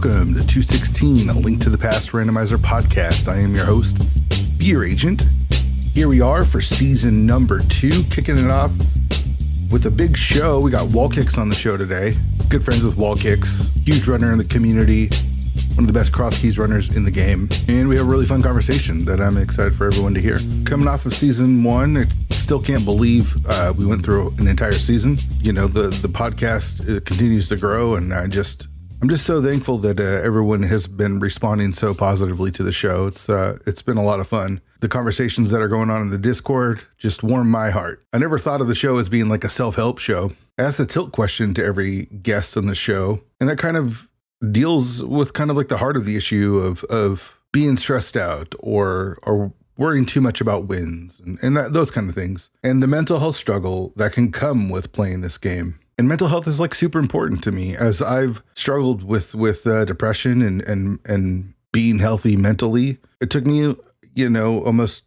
Welcome to 216, a Link to the Past Randomizer podcast. I am your host, Beer Agent. Here we are for season number 2, kicking it off with a big show. We got Wallkicks on the show today. Good friends with Wallkicks, huge runner in the community, one of the best cross keys runners in the game. And we have a really fun conversation that I'm excited for everyone to hear. Coming off of season 1, I still can't believe we went through an entire season. You know, the podcast continues to grow, and I'm just so thankful that everyone has been responding so positively to the show. It's been a lot of fun. The conversations that are going on in the Discord just warm my heart. I never thought of the show as being like a self-help show. I asked a tilt question to every guest on the show, and that kind of deals with kind of like the heart of the issue of being stressed out or worrying too much about wins and those kind of things. And the mental health struggle that can come with playing this game. And mental health is like super important to me, as I've struggled with depression and being healthy mentally. It took me, almost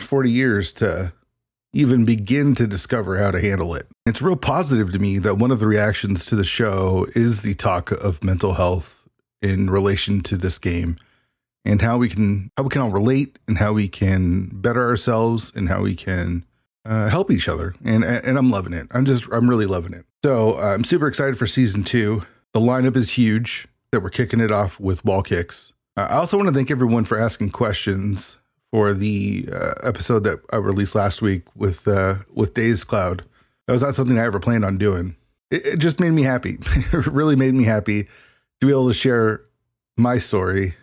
40 years to even begin to discover how to handle it. It's real positive to me that one of the reactions to the show is the talk of mental health in relation to this game, and how we can all relate, and how we can better ourselves, and how we can help each other. And I'm loving it. I'm really loving it. So I'm super excited for season 2. The lineup is huge that we're kicking it off with Wallkicks. I also want to thank everyone for asking questions for the episode that I released last week with Days Cloud. That was not something I ever planned on doing. It just made me happy. It really made me happy to be able to share my story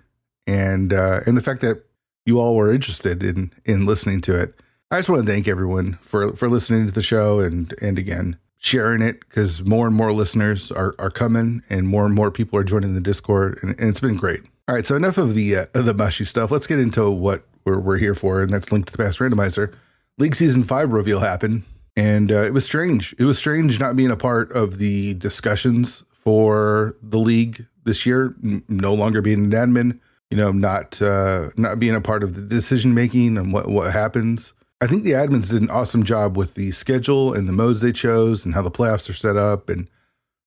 and the fact that you all were interested in listening to it. I just want to thank everyone for listening to the show and again, sharing it, because more and more listeners are coming, and more people are joining the Discord, and it's been great. All right, so enough of the mushy stuff. Let's get into what we're here for, and that's Link to the Past Randomizer. League Season 5 reveal happened, and it was strange. It was strange not being a part of the discussions for the league this year, no longer being an admin, not being a part of the decision making and what happens. I think the admins did an awesome job with the schedule and the modes they chose and how the playoffs are set up, and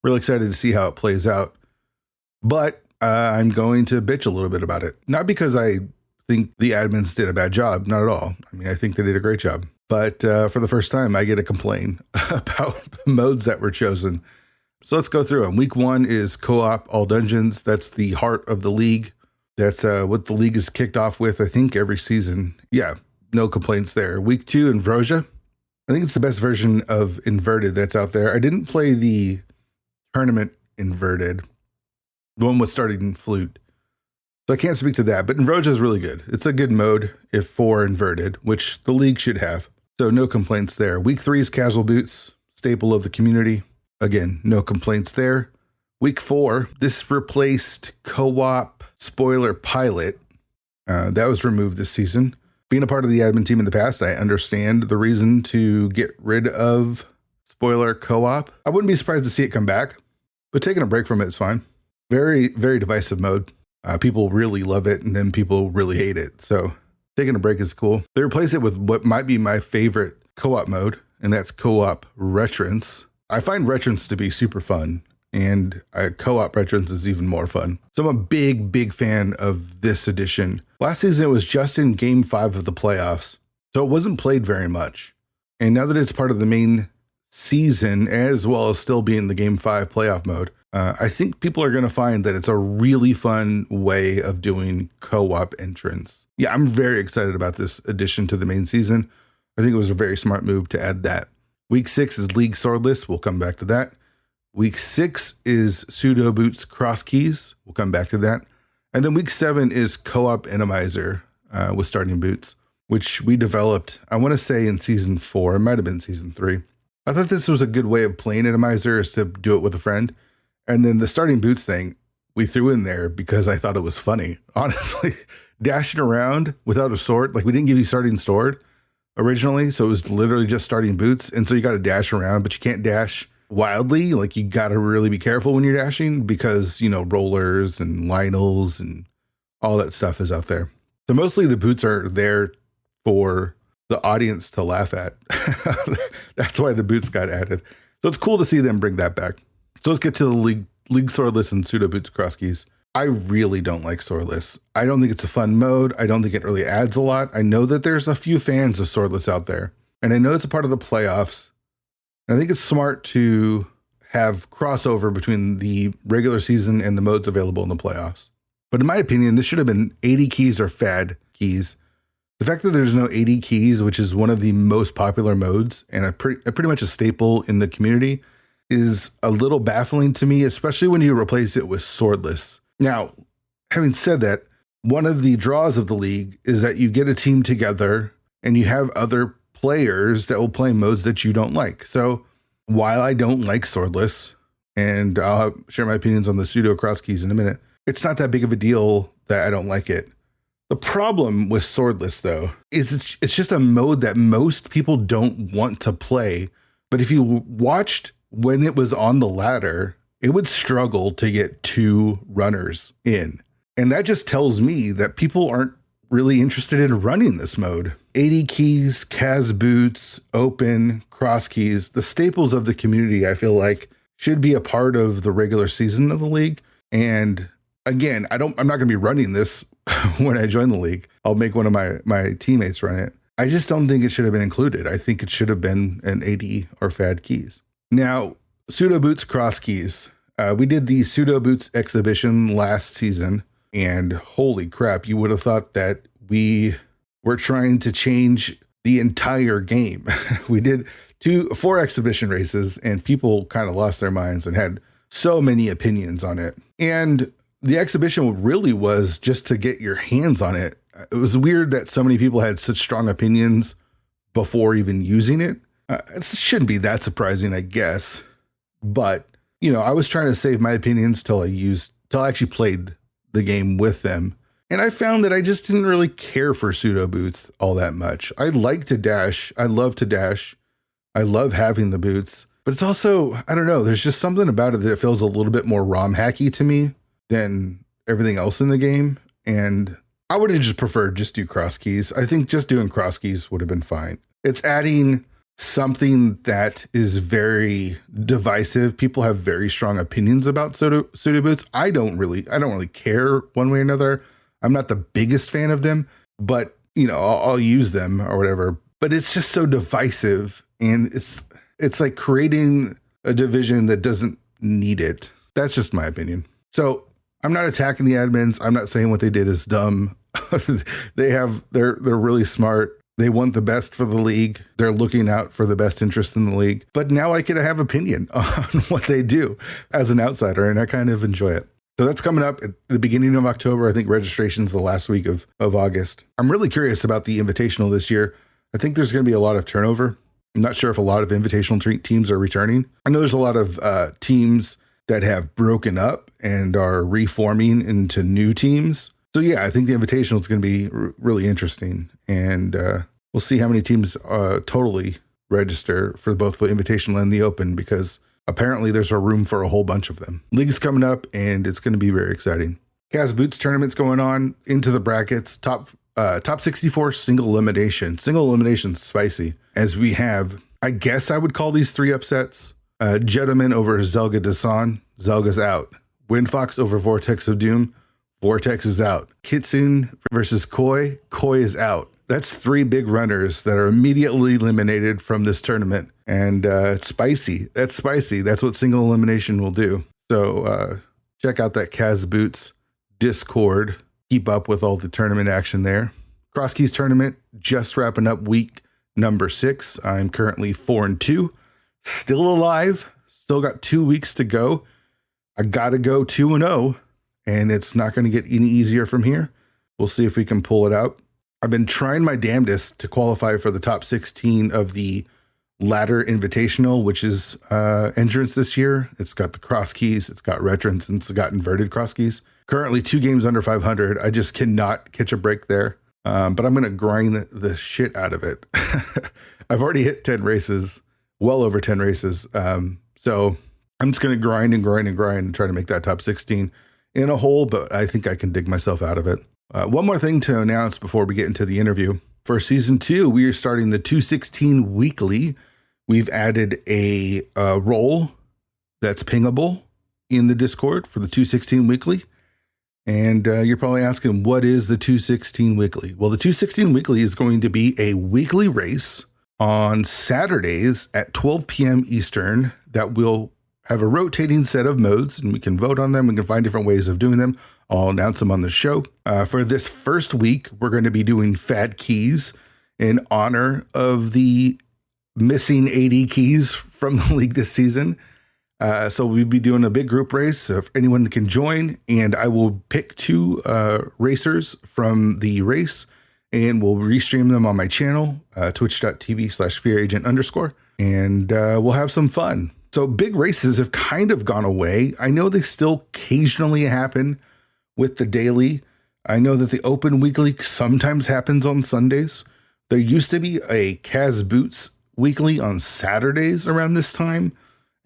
really excited to see how it plays out. But I'm going to bitch a little bit about it. Not because I think the admins did a bad job, not at all. I mean, I think they did a great job. But for the first time, I get to complain about the modes that were chosen. So let's go through them. Week 1 is co-op all dungeons. That's the heart of the league. That's what the league is kicked off with, I think, every season. Yeah. No complaints there. Week 2, Ambrosia. I think it's the best version of Inverted that's out there. I didn't play the tournament Inverted, the one with starting flute, so I can't speak to that. But Ambrosia is really good. It's a good mode if for Inverted, which the league should have. So no complaints there. Week 3 is Casual Boots, staple of the community. Again, no complaints there. Week 4, this replaced co-op spoiler pilot. That was removed this season. Being a part of the admin team in the past, I understand the reason to get rid of spoiler co-op. I wouldn't be surprised to see it come back, but taking a break from it is fine. Very, very divisive mode. People really love it, and then people really hate it. So taking a break is cool. They replace it with what might be my favorite co-op mode, and that's co-op Retrance. I find Retrance to be super fun, and co-op Retrance is even more fun. So I'm a big, big fan of this edition. Last season, it was just in Game 5 of the playoffs, so it wasn't played very much. And now that it's part of the main season, as well as still being the Game 5 playoff mode, I think people are going to find that it's a really fun way of doing co-op entrance. Yeah, I'm very excited about this addition to the main season. I think it was a very smart move to add that. Week 6 is League Swordless. We'll come back to that. Week 6 is Pseudo Boots Cross Keys. We'll come back to that. And then week 7 is Co-op Enemizer with Starting Boots, which we developed, I want to say, in season 4. It might have been season 3. I thought this was a good way of playing Enemizer, is to do it with a friend. And then the Starting Boots thing we threw in there because I thought it was funny. Honestly, dashing around without a sword. Like, we didn't give you Starting Sword originally, so it was literally just Starting Boots. And so you got to dash around, but you can't dash wildly. Like, you got to really be careful when you're dashing because, rollers and Lionels and all that stuff is out there. So mostly the boots are there for the audience to laugh at. That's why the boots got added. So it's cool to see them bring that back. So let's get to the League Swordless and Pseudo Boots Cross Keys. I really don't like Swordless. I don't think it's a fun mode. I don't think it really adds a lot. I know that there's a few fans of Swordless out there, and I know it's a part of the playoffs. And I think it's smart to have crossover between the regular season and the modes available in the playoffs. But in my opinion, this should have been 80 keys or FAD keys. The fact that there's no 80 keys, which is one of the most popular modes and a pretty much a staple in the community, is a little baffling to me, especially when you replace it with Swordless. Now, having said that, one of the draws of the league is that you get a team together and you have other players that will play modes that you don't like. So while I don't like Swordless, and I'll share my opinions on the pseudo cross keys in a minute, it's not that big of a deal that I don't like it. The problem with Swordless, though, is it's just a mode that most people don't want to play. But if you watched when it was on the ladder, it would struggle to get 2 runners in. And that just tells me that people aren't really interested in running this mode. 80 keys, Cas boots, open, cross keys, the staples of the community, I feel like should be a part of the regular season of the league. And again, I'm not going to be running this when I join the league. I'll make one of my teammates run it. I just don't think it should have been included. I think it should have been an 80 or FAD keys. Now, pseudo boots, cross keys. We did the pseudo boots exhibition last season, and holy crap, you would have thought that we were trying to change the entire game. We did 4 exhibition races, and people kind of lost their minds and had so many opinions on it. And the exhibition really was just to get your hands on it. It was weird that so many people had such strong opinions before even using it. It shouldn't be that surprising, I guess. But, I was trying to save my opinions till I actually played the game with them. And I found that I just didn't really care for pseudo boots all that much. I like to dash. I love to dash. I love having the boots. But it's also, I don't know, there's just something about it that feels a little bit more ROM hacky to me than everything else in the game. And I would have just preferred just do cross keys. I think just doing cross keys would have been fine. It's adding something that is very divisive. People have very strong opinions about pseudo boots. I don't really care one way or another. I'm not the biggest fan of them, but I'll use them or whatever. But it's just so divisive, and it's like creating a division that doesn't need it. That's just my opinion. So I'm not attacking the admins. I'm not saying what they did is dumb. They're really smart. They want the best for the league. They're looking out for the best interest in the league. But now I get to have opinion on what they do as an outsider, and I kind of enjoy it. So that's coming up at the beginning of October. I think registration's the last week of August. I'm really curious about the Invitational this year. I think there's going to be a lot of turnover. I'm not sure if a lot of Invitational teams are returning. I know there's a lot of teams that have broken up and are reforming into new teams. So yeah, I think the Invitational is going to be really interesting, and we'll see how many teams totally register for both the Invitational and the Open, because apparently there's a room for a whole bunch of them. League's coming up, and it's going to be very exciting. Cas Boots tournament's going on into the brackets. Top 64 single elimination. Single elimination's spicy, as we have, I guess I would call these 3 upsets. Gentleman over Zelda Dasan. Zelga's out. Windfox over Vortex of Doom. Vortex is out. Kitsune versus Koi. Koi is out. That's 3 big runners that are immediately eliminated from this tournament. And it's spicy. That's spicy. That's what single elimination will do. So check out that Cas Boots Discord. Keep up with all the tournament action there. Cross Keys tournament just wrapping up week number 6. I'm currently 4-2. Still alive. Still got 2 weeks to go. I got to go 2-0. And it's not going to get any easier from here. We'll see if we can pull it out. I've been trying my damnedest to qualify for the top 16 of the Ladder Invitational, which is entrance this year. It's got the cross keys, it's got retrants, and it's got inverted cross keys. Currently 2 games under 500. I just cannot catch a break there. But I'm going to grind the shit out of it. I've already hit 10 races, well over 10 races. So I'm just going to grind and try to make that top 16 in a hole, but I think I can dig myself out of it. One more thing to announce before we get into the interview. For season 2, we are starting the 216 weekly. We've added a role that's pingable in the Discord for the 216 weekly. And you're probably asking, what is the 216 Weekly? Well, the 216 Weekly is going to be a weekly race on Saturdays at 12 p.m. Eastern that will have a rotating set of modes, and we can vote on them. We can find different ways of doing them. I'll announce them on the show. For this first week, we're going to be doing Fad Keys in honor of the missing 80 keys from the league this season. So we'll be doing a big group race if anyone can join, and I will pick 2 racers from the race, and we'll restream them on my channel, twitch.tv/fearagent_, and we'll have some fun. So big races have kind of gone away. I know they still occasionally happen with the daily. I know that the open weekly sometimes happens on Sundays. There used to be a Kaz Boots weekly on Saturdays around this time,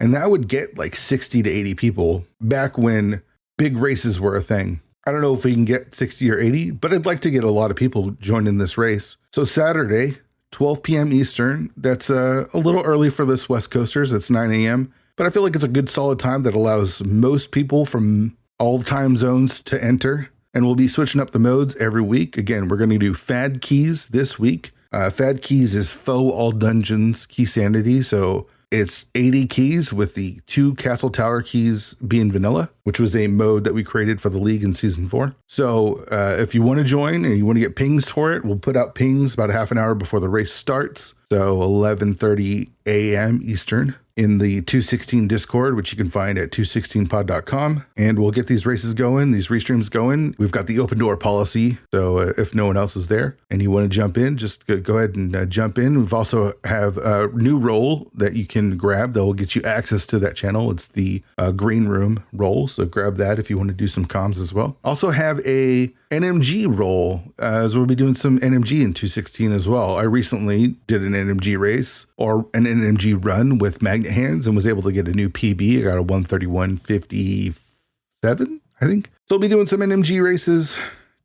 and that would get like 60 to 80 people back when big races were a thing. I don't know if we can get 60 or 80, but I'd like to get a lot of people joining this race. So Saturday, 12 p.m. Eastern, that's a little early for this West Coasters. It's 9 a.m., but I feel like it's a good solid time that allows most people from all time zones to enter. And we'll be switching up the modes every week. Again, we're going to do Fad Keys this week. Fad Keys is faux all dungeons key sanity. So it's 80 keys with the 2 castle tower keys being vanilla, which was a mode that we created for the league in season 4. So if you want to join and you want to get pings for it, we'll put out pings about a half an hour before the race starts. So 11:30 a.m. Eastern in the 216 Discord, which you can find at 216pod.com. And we'll get these races going, these restreams going. We've got the open door policy. So if no one else is there and you want to jump in, just go ahead and jump in. We've also have a new role that you can grab that will get you access to that channel. It's the green room role. So grab that if you want to do some comms as well. Also have a NMG role, as we'll be doing some NMG in 216 as well. I recently did an NMG race or an NMG run with Magnet Hands and was able to get a new PB. I got a 131.57, I think. So we'll be doing some NMG races.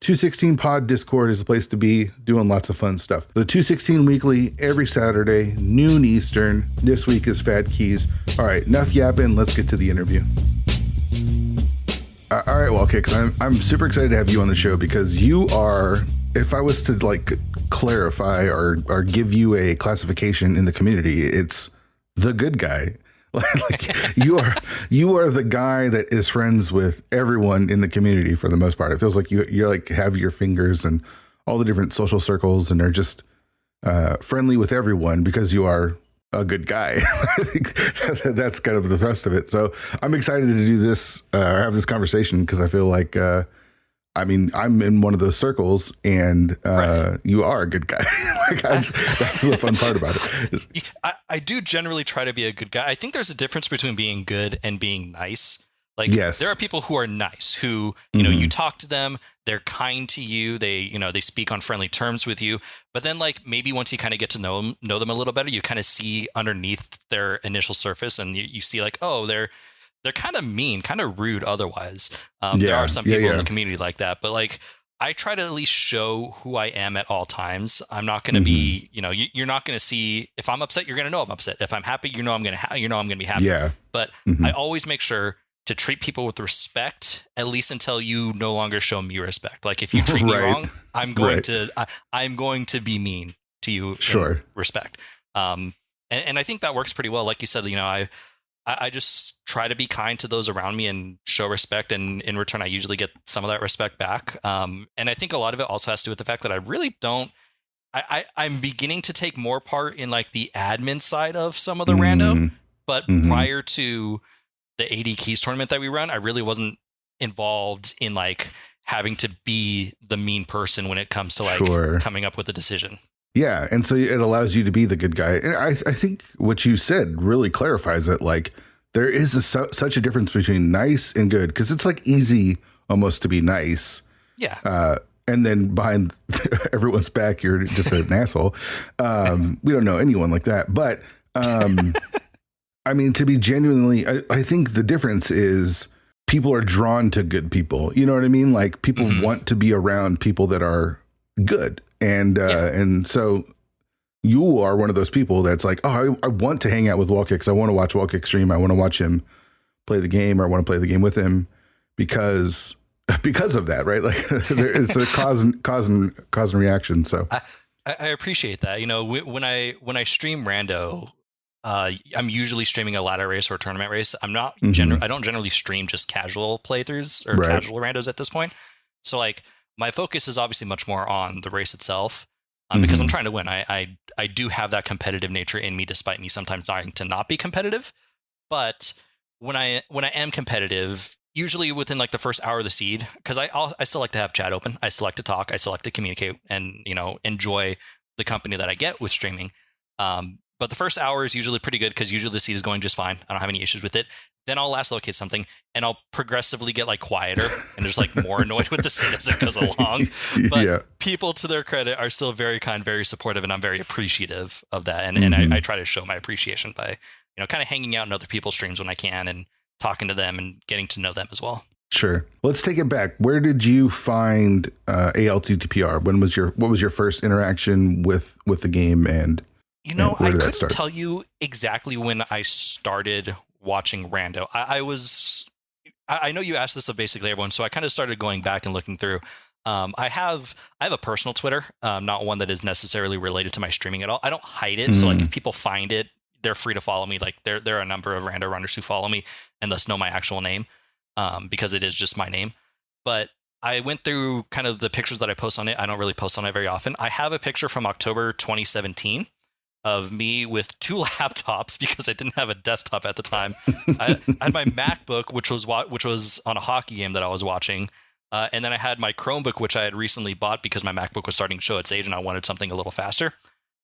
216 Pod Discord is a place to be, doing lots of fun stuff. The 216 Weekly every Saturday, noon Eastern. This week is Fad Keys. All right, enough yapping. Let's get to the interview. All right, Wallkicks, I'm super excited to have you on the show because you are, if I was to like clarify or give you a classification in the community, it's the good guy. Like you are the guy that is friends with everyone in the community for the most part. It feels like you're like have your fingers in all the different social circles and are just friendly with everyone because you are a good guy. I think that's kind of the thrust of it. So I'm excited to do this or have this conversation because I feel like I'm in one of those circles and right. You are a good guy. That's the fun part about it. I do generally try to be a good guy. I think there's a difference between being good and being nice. Like yes. There are people who are nice, who, you know, you talk to them, they're kind to you, they speak on friendly terms with you. But then like maybe once you kind of get to know them a little better, you kind of see underneath their initial surface and you see like, oh, they're kind of mean, kind of rude otherwise. There are some people in the community like that, but like I try to at least show who I am at all times. I'm not going to be, you're not going to see if I'm upset, you're going to know I'm upset. If I'm happy, I'm going to be happy. Yeah. But I always make sure to treat people with respect, at least until you no longer show me respect. Like if you treat me wrong, I'm going to be mean to you. In respect. And I think that works pretty well. Like you said, I just try to be kind to those around me and show respect. And in return, I usually get some of that respect back. And I think a lot of it also has to do with the fact that I really don't, I'm beginning to take more part in like the admin side of some of the rando, but prior to the 80 keys tournament that we run, I really wasn't involved in like having to be the mean person when it comes to like coming up with a decision. Yeah. And so it allows you to be the good guy. And I think what you said really clarifies it. Like there is such a difference between nice and good, because it's like easy almost to be nice. Yeah. And then behind everyone's back, you're just an asshole. We don't know anyone like that. But I mean, to be genuinely, I think the difference is people are drawn to good people. You know what I mean? Like people want to be around people that are good. And so you are one of those people that's like, oh, I want to hang out with Wallkicks. I want to watch Wallkicks stream. I want to watch him play the game, or I want to play the game with him because because of that, right? Like it's a cause and reaction. So I appreciate that. You know, when I stream Rando, I'm usually streaming a ladder race or a tournament race. I don't generally stream just casual playthroughs or casual randos at this point. So like my focus is obviously much more on the race itself, because I'm trying to win. I do have that competitive nature in me, despite me sometimes trying to not be competitive. But when I am competitive, usually within like the first hour of the seed, because I still like to have chat open. I still like to talk. I still like to communicate and, you know, enjoy the company that I get with streaming. But the first hour is usually pretty good because usually the seed is going just fine. I don't have any issues with it. Then I'll last locate something and I'll progressively get like quieter and just like more annoyed with the seed as it goes along. But people, to their credit, are still very kind, very supportive, and I'm very appreciative of that. And I try to show my appreciation by, you know, kind of hanging out in other people's streams when I can and talking to them and getting to know them as well. Sure. Let's take it back. Where did you find ALTTPR? What was your first interaction with the game? And you know, I couldn't tell you exactly when I started watching Rando. I know you asked this of basically everyone, so I kind of started going back and looking through. I have a personal Twitter, not one that is necessarily related to my streaming at all. I don't hide it, so like if people find it, they're free to follow me. Like there are a number of Rando runners who follow me and thus know my actual name, because it is just my name. But I went through kind of the pictures that I post on it. I don't really post on it very often. I have a picture from October 2017 of me with two laptops because I didn't have a desktop at the time. I had my MacBook, which was on a hockey game that I was watching. And then I had my Chromebook, which I had recently bought because my MacBook was starting to show its age and I wanted something a little faster.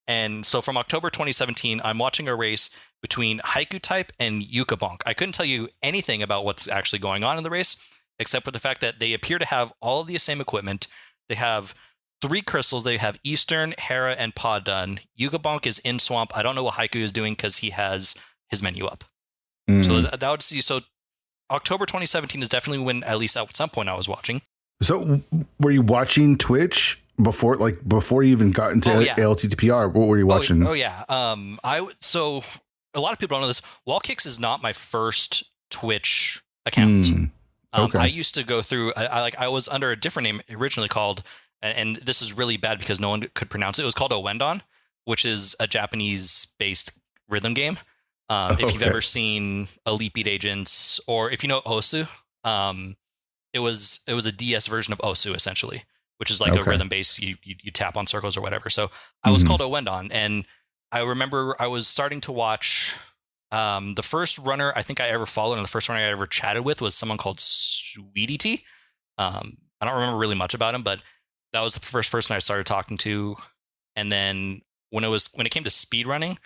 And so from October 2017, I'm watching a race between Haiku Type and Yuka Bonk. I couldn't tell you anything about what's actually going on in the race, except for the fact that they appear to have all of the same equipment. They have 3 crystals. They have Eastern, Hera, and Pod done. Yuka Bonk is in Swamp. I don't know what Haiku is doing because he has his menu up. So that would see. So October 2017 is definitely when, at least at some point, I was watching. So were you watching Twitch before you even got into ALTTPR? What were you watching? So a lot of people don't know this. Wallkicks is not my first Twitch account. I used to go through. I was under a different name originally called. And this is really bad because no one could pronounce it. It was called Owendon, which is a Japanese-based rhythm game. If you've ever seen Elite Beat Agents, or if you know Osu, it was a DS version of Osu, essentially, which is like a rhythm base. You tap on circles or whatever. So I was called Owendon, and I remember I was starting to watch. The first runner I think I ever followed and the first runner I ever chatted with was someone called Sweetie T. I don't remember really much about him, but that was the first person I started talking to. And then when it came to speedrunning,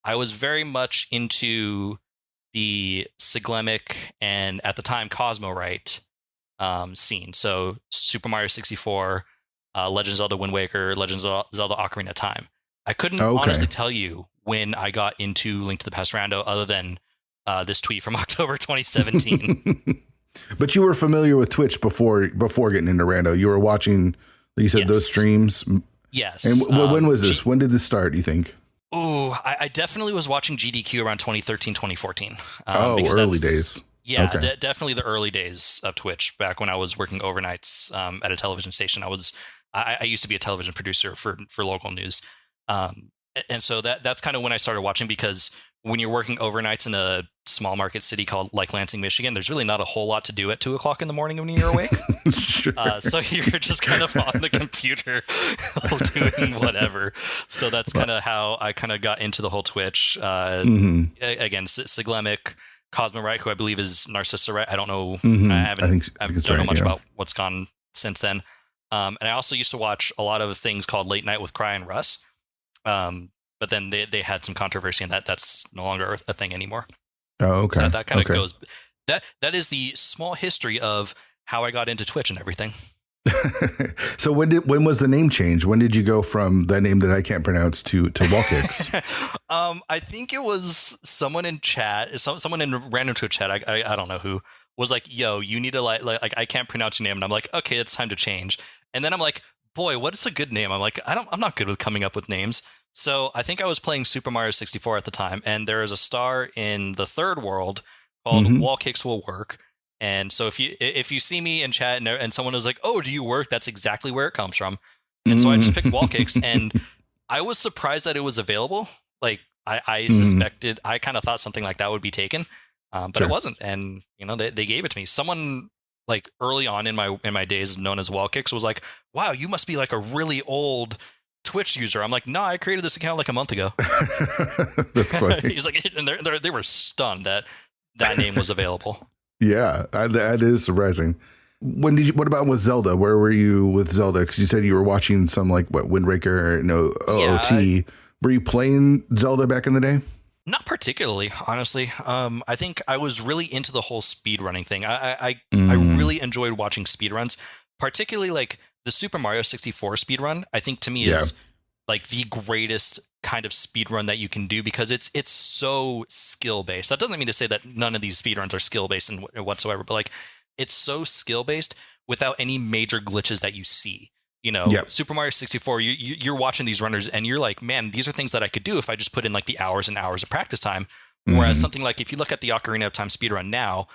I was very much into the Siglemic and at the time Cosmo Right scene. So Super Mario 64, Legend of Zelda Wind Waker, Legend of Zelda Ocarina of Time. I couldn't honestly tell you when I got into Link to the Past Rando other than this tweet from October 2017. But you were familiar with Twitch before getting into Rando. You were watching, like you said, those streams. Yes. And when was this? When did this start, do you think? Oh, I definitely was watching GDQ around 2013, 2014. Early days. Yeah, definitely the early days of Twitch, back when I was working overnights at a television station. I used to be a television producer for local news. And so that's kind of when I started watching, because when you're working overnights in a small market city called like Lansing, Michigan, there's really not a whole lot to do at 2:00 in the morning when you're awake. Sure. So you're just kind of on the computer doing whatever. So that's kind of how I kind of got into the whole Twitch. Again, Siglemic, Cosmo Right, who I believe is Narcissa Right. I don't know. I don't know much about what's gone since then. And I also used to watch a lot of things called Late Night with Cry and Russ. But then they had some controversy, and that's no longer a thing anymore. Oh, okay. So that kind of goes. That is the small history of how I got into Twitch and everything. So when was the name change? When did you go from that name that I can't pronounce to Wallkicks? I think it was someone in chat, someone in random Twitch chat. I don't know who was like, "Yo, you need to like I can't pronounce your name," and I'm like, "Okay, it's time to change." And then I'm like, "Boy, what is a good name?" I'm like, I'm not good with coming up with names. So I think I was playing Super Mario 64 at the time, and there is a star in the third world called Wallkicks Will Work. And so if you see me in chat and someone is like, "Oh, do you work?" That's exactly where it comes from. And so I just picked Wallkicks, and I was surprised that it was available. Like I suspected, I kind of thought something like that would be taken, but it wasn't. And they gave it to me. Someone like early on in my days known as Wallkicks was like, "Wow, you must be like a really old Twitch user." I'm like, "No, I created this account like a month ago." That's funny. He's like, and they were stunned that name was available. Yeah, that is surprising. What about with Zelda? Where were you with Zelda? Because you said you were watching some like Wind Waker, OOT. Were you playing Zelda back in the day? Not particularly, honestly. I think I was really into the whole speedrunning thing. I really enjoyed watching speedruns, particularly like the Super Mario 64 speedrun. I think to me is like the greatest kind of speedrun that you can do because it's so skill based. That doesn't mean to say that none of these speedruns are skill based and whatsoever, but like it's so skill based without any major glitches that you see. Super Mario 64, you're watching these runners and you're like, man, these are things that I could do if I just put in like the hours and hours of practice time. Whereas something like if you look at the Ocarina of Time speedrun now,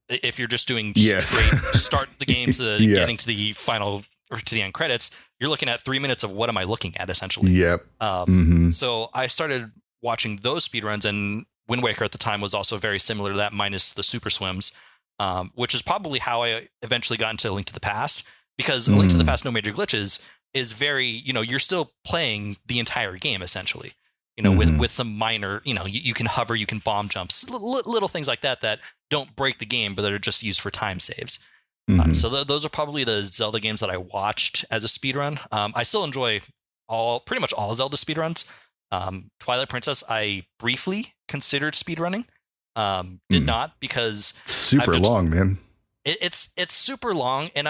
if you're just doing straight start the game to getting to the final or to the end credits, you're looking at 3 minutes of what am I looking at essentially. So I started watching those speedruns, and Wind Waker at the time was also very similar to that minus the super swims, which is probably how I eventually got into Link to the Past. Because A Link to the Past, No Major Glitches is very, you're still playing the entire game, essentially, with some minor, you can hover, you can bomb jumps, little things like that don't break the game, but that are just used for time saves. So those are probably the Zelda games that I watched as a speedrun. I still enjoy pretty much all Zelda speedruns. Twilight Princess, I briefly considered speedrunning. Did not because super long, man. It's super long, and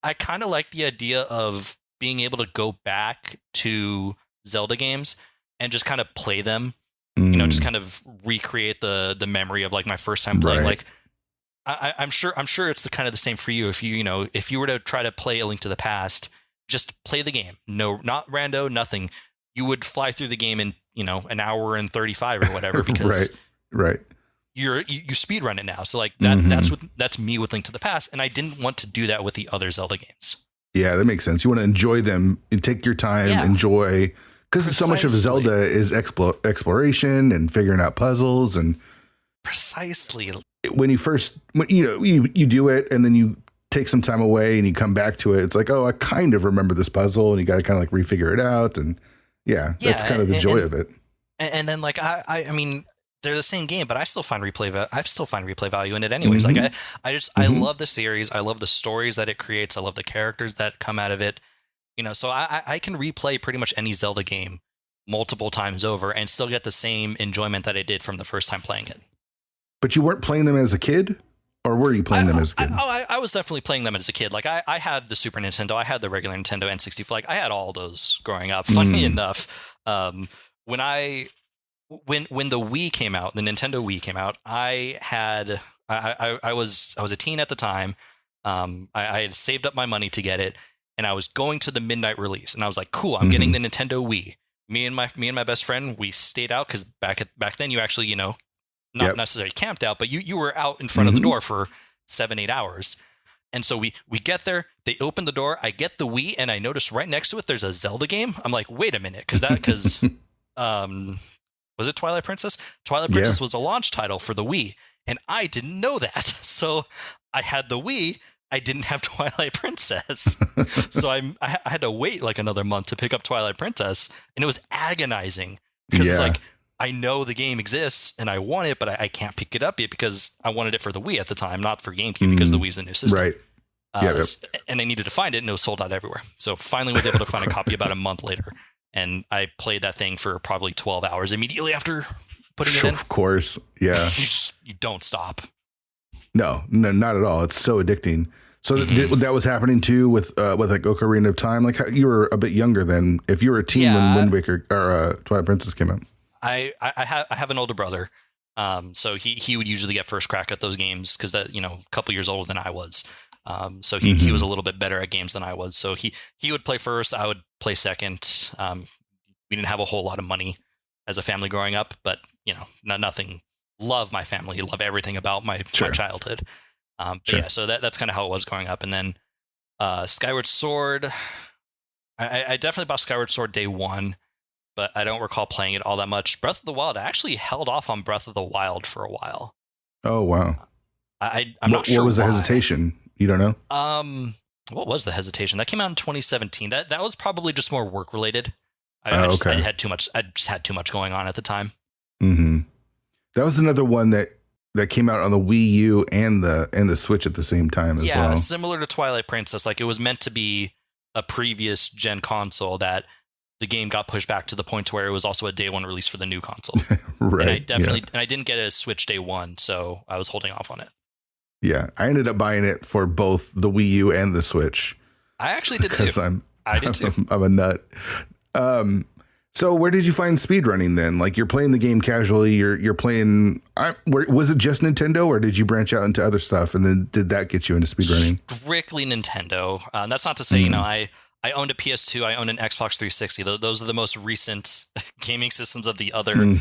I kind of like the idea of being able to go back to Zelda games and just kind of play them, just kind of recreate the memory of like my first time playing. Like I'm sure it's the kind of the same for you. If you were to try to play A Link to the Past, just play the game. No, not rando, nothing. You would fly through the game in, an hour and 35 or whatever, because you speed run it now. So like that's me with Link to the Past, and I didn't want to do that with the other Zelda games. Yeah, that makes sense. You want to enjoy them and take your time, enjoy, because so much of Zelda is exploration and figuring out puzzles. And precisely when you do it and then you take some time away and you come back to it, it's like, oh, I kind of remember this puzzle, and you got to kind of like refigure it out. And that's kind of the joy of it. And then like I mean, they're the same game, but I still find replay value in it anyways. Like I love the series. I love the stories that it creates. I love the characters that come out of it. So I can replay pretty much any Zelda game multiple times over and still get the same enjoyment that I did from the first time playing it. But you weren't playing them as a kid, or were you playing them as a kid? I was definitely playing them as a kid. Like I had the Super Nintendo, I had the regular Nintendo N64. Like I had all those growing up. Funny enough, when the Wii came out, the Nintendo Wii came out, I was a teen at the time. I had saved up my money to get it, and I was going to the midnight release, and I was like, cool, I'm getting the Nintendo Wii. Me and my best friend, we stayed out because back then you actually, not necessarily camped out, but you were out in front of the door for 7-8 hours. And so we get there, they open the door, I get the Wii, and I notice right next to it there's a Zelda game. I'm like, wait a minute, because was it Twilight Princess? Twilight Princess was a launch title for the Wii, and I didn't know that. So I had the Wii, I didn't have Twilight Princess. So I had to wait like another month to pick up Twilight Princess, and it was agonizing because it's like, I know the game exists and I want it, but I can't pick it up yet because I wanted it for the Wii at the time, not for GameCube, because the Wii's the new system. Right. And I needed to find it, and it was sold out everywhere. So finally was able to find a copy about a month later. And I played that thing for probably 12 hours immediately after putting it in. Of course. Yeah. You don't stop. No, not at all. It's so addicting. So that was happening too with like Ocarina of Time. Like you were a bit younger then. If you were a teen when Wind Waker or Twilight Princess came out. I have an older brother, so he would usually get first crack at those games because that a couple years older than I was. So he was a little bit better at games than I was. So he would play first, I would play second. We didn't have a whole lot of money as a family growing up, but nothing. Love my family, love everything about my childhood. But yeah, so that's kind of how it was growing up. And then Skyward Sword, I definitely bought Skyward Sword day one, but I don't recall playing it all that much. Breath of the Wild, I actually held off on Breath of the Wild for a while. Oh, wow. I'm not sure what was the hesitation? You don't know? What was the hesitation? That came out in 2017. That was probably just more work related. I just had too much going on at the time. Mm-hmm. That was another one that came out on the Wii U and the Switch at the same time as well. Yeah, similar to Twilight Princess. Like, it was meant to be a previous gen console that the game got pushed back to the point where it was also a day one release for the new console. Right. And I didn't get a Switch day one, so I was holding off on it. Yeah, I ended up buying it for both the Wii U and the Switch. I actually did too. I did too. I'm a nut. So where did you find speedrunning then? Like, you're playing the game casually, you're playing, was it just Nintendo, or did you branch out into other stuff? And then did that get you into speedrunning? Strictly Nintendo. That's not to say, I owned a PS2, I owned an Xbox 360. Those are the most recent gaming systems of the other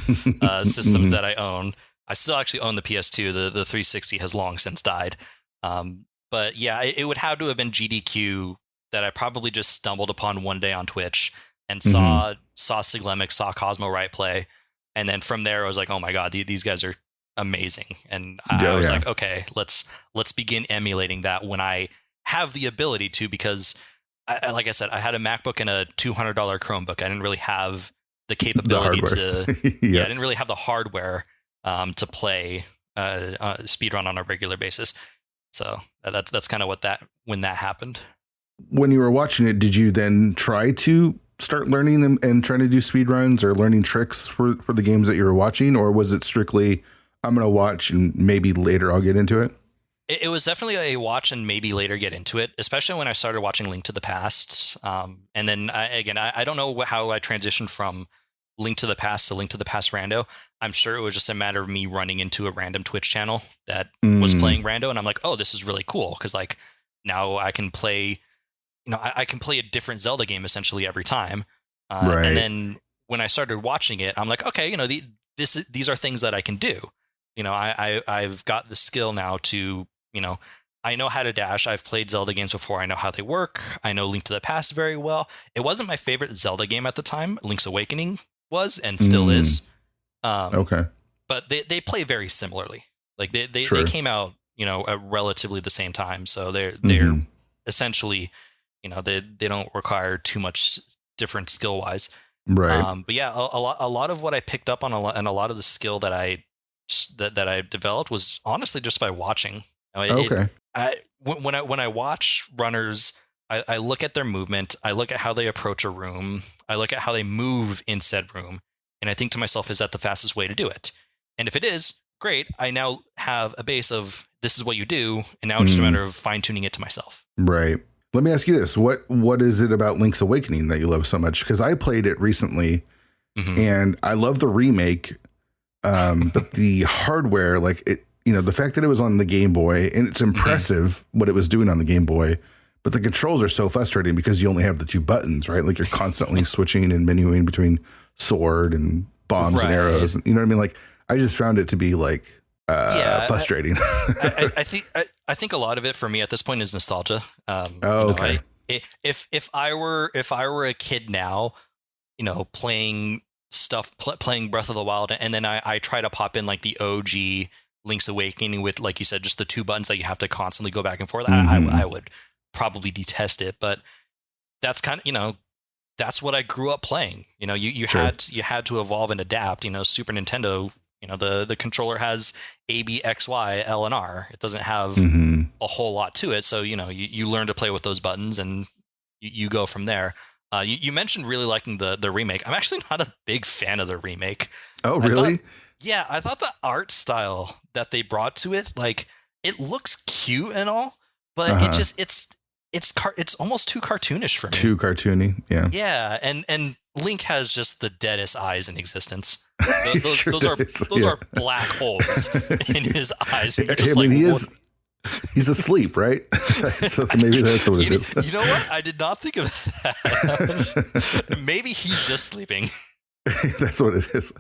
systems that I own. I still actually own the PS2. The 360 has long since died. But yeah, it would have to have been GDQ that I probably just stumbled upon one day on Twitch and saw Siglemic, saw Cosmo Right play. And then from there, I was like, oh my God, these guys are amazing. And I was like, okay, let's begin emulating that when I have the ability to, because like I said, I had a MacBook and a $200 Chromebook. I didn't really have the capability to, I didn't really have the hardware to play speedrun on a regular basis. So that's kind of when that happened. When you were watching it, did you then try to start learning and trying to do speedruns or learning tricks for the games that you were watching? Or was it strictly, I'm going to watch and maybe later I'll get into it? It was definitely a watch and maybe later get into it, especially when I started watching Link to the Past. And then I don't know how I transitioned from Link to the Past to Link to the Past Rando. I'm sure it was just a matter of me running into a random Twitch channel that was playing Rando, and I'm like, oh, this is really cool, because like now I can play, I can play a different Zelda game essentially every time. Right. And then when I started watching it, I'm like, okay, these are things that I can do. I've got the skill now to, I know how to dash. I've played Zelda games before. I know how they work. I know Link to the Past very well. It wasn't my favorite Zelda game at the time. Link's Awakening was and still is. Okay. But they play very similarly. Like they came out, at relatively the same time. So they're essentially, they don't require too much different skill wise. Right. But yeah, a lot of what I picked up on and a lot of the skill that I developed was honestly just by watching. Okay. When I watch runners, I look at their movement. I look at how they approach a room. I look at how they move in said room. And I think to myself, is that the fastest way to do it? And if it is, great. I now have a base of this is what you do. And now it's just a matter of fine tuning it to myself. Right. Let me ask you this. What is it about Link's Awakening that you love so much? Because I played it recently and I love the remake. But the hardware, like it, the fact that it was on the Game Boy, and it's impressive what it was doing on the Game Boy, but the controls are so frustrating because you only have the two buttons, right? Like you're constantly switching and menuing between sword and bombs and arrows. You know what I mean? Like I just found it to be like frustrating. I think a lot of it for me at this point is nostalgia. Okay. If I were a kid now, playing playing Breath of the Wild, and then I try to pop in like the OG Link's Awakening with, like you said, just the two buttons that you have to constantly go back and forth. I would probably detest it, but that's kind of, that's what I grew up playing. You had to evolve and adapt. Super Nintendo, the controller has A, B, X, Y, L, and R. It doesn't have a whole lot to it. So, you learn to play with those buttons and you go from there. You mentioned really liking the remake. I'm actually not a big fan of the remake. Oh, really? I thought the art style that they brought to it, like, it looks cute and all, but it just it's almost too cartoonish for me. Too cartoony, yeah. Yeah, and Link has just the deadest eyes in existence. Those are black holes in his eyes. He's asleep, right? So maybe that's what it is. You know what? I did not think of that. Maybe he's just sleeping. That's what it is.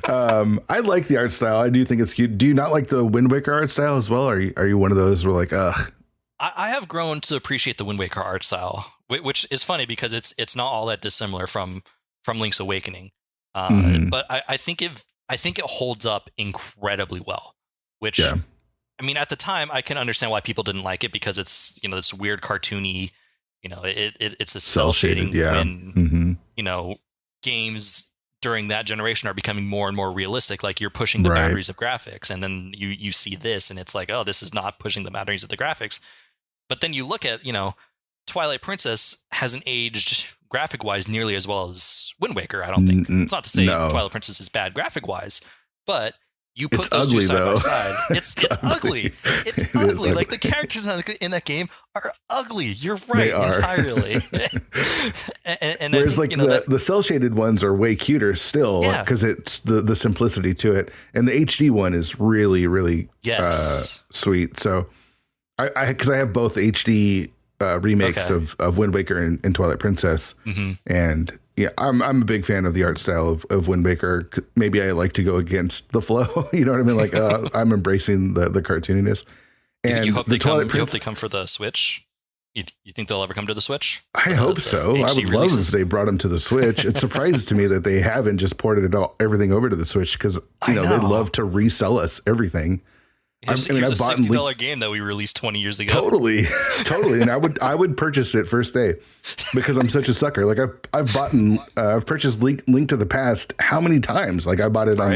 I like the art style. I do think it's cute. Do you not like the Wind Waker art style as well? Are you one of those who are like, ugh? I have grown to appreciate the Wind Waker art style, which is funny because it's not all that dissimilar from Link's Awakening. But I think it holds up incredibly well. Which, I mean, at the time, I can understand why people didn't like it because it's this weird cartoony, it's the cell shading when games during that generation are becoming more and more realistic. Like you're pushing the boundaries of graphics, and then you see this, and it's like, oh, this is not pushing the boundaries of the graphics. But then you look at, Twilight Princess hasn't aged graphic wise nearly as well as Wind Waker. I don't think. It's not to say Twilight Princess is bad graphic wise, but you put those two side by side. It's ugly. It's ugly. Like the characters in that game are ugly. You're right, entirely. and whereas the cell shaded ones are way cuter still because it's the simplicity to it, and the HD one is really, really sweet. So because I have both HD remakes of Wind Waker and Twilight Princess, and I'm a big fan of the art style of Wind Waker. Maybe I like to go against the flow. You know what I mean? Like I'm embracing the cartooniness. And you hope they come for the Switch. You think they'll ever come to the Switch? I hope so. I would love if they brought them to the Switch. It surprises to me that they haven't just ported everything over to the Switch because they'd love to resell us everything. Here's a $60 game that we released 20 years ago. Totally. And I would purchase it first day because I'm such a sucker. Like I've purchased Link to the Past how many times? Like I bought it on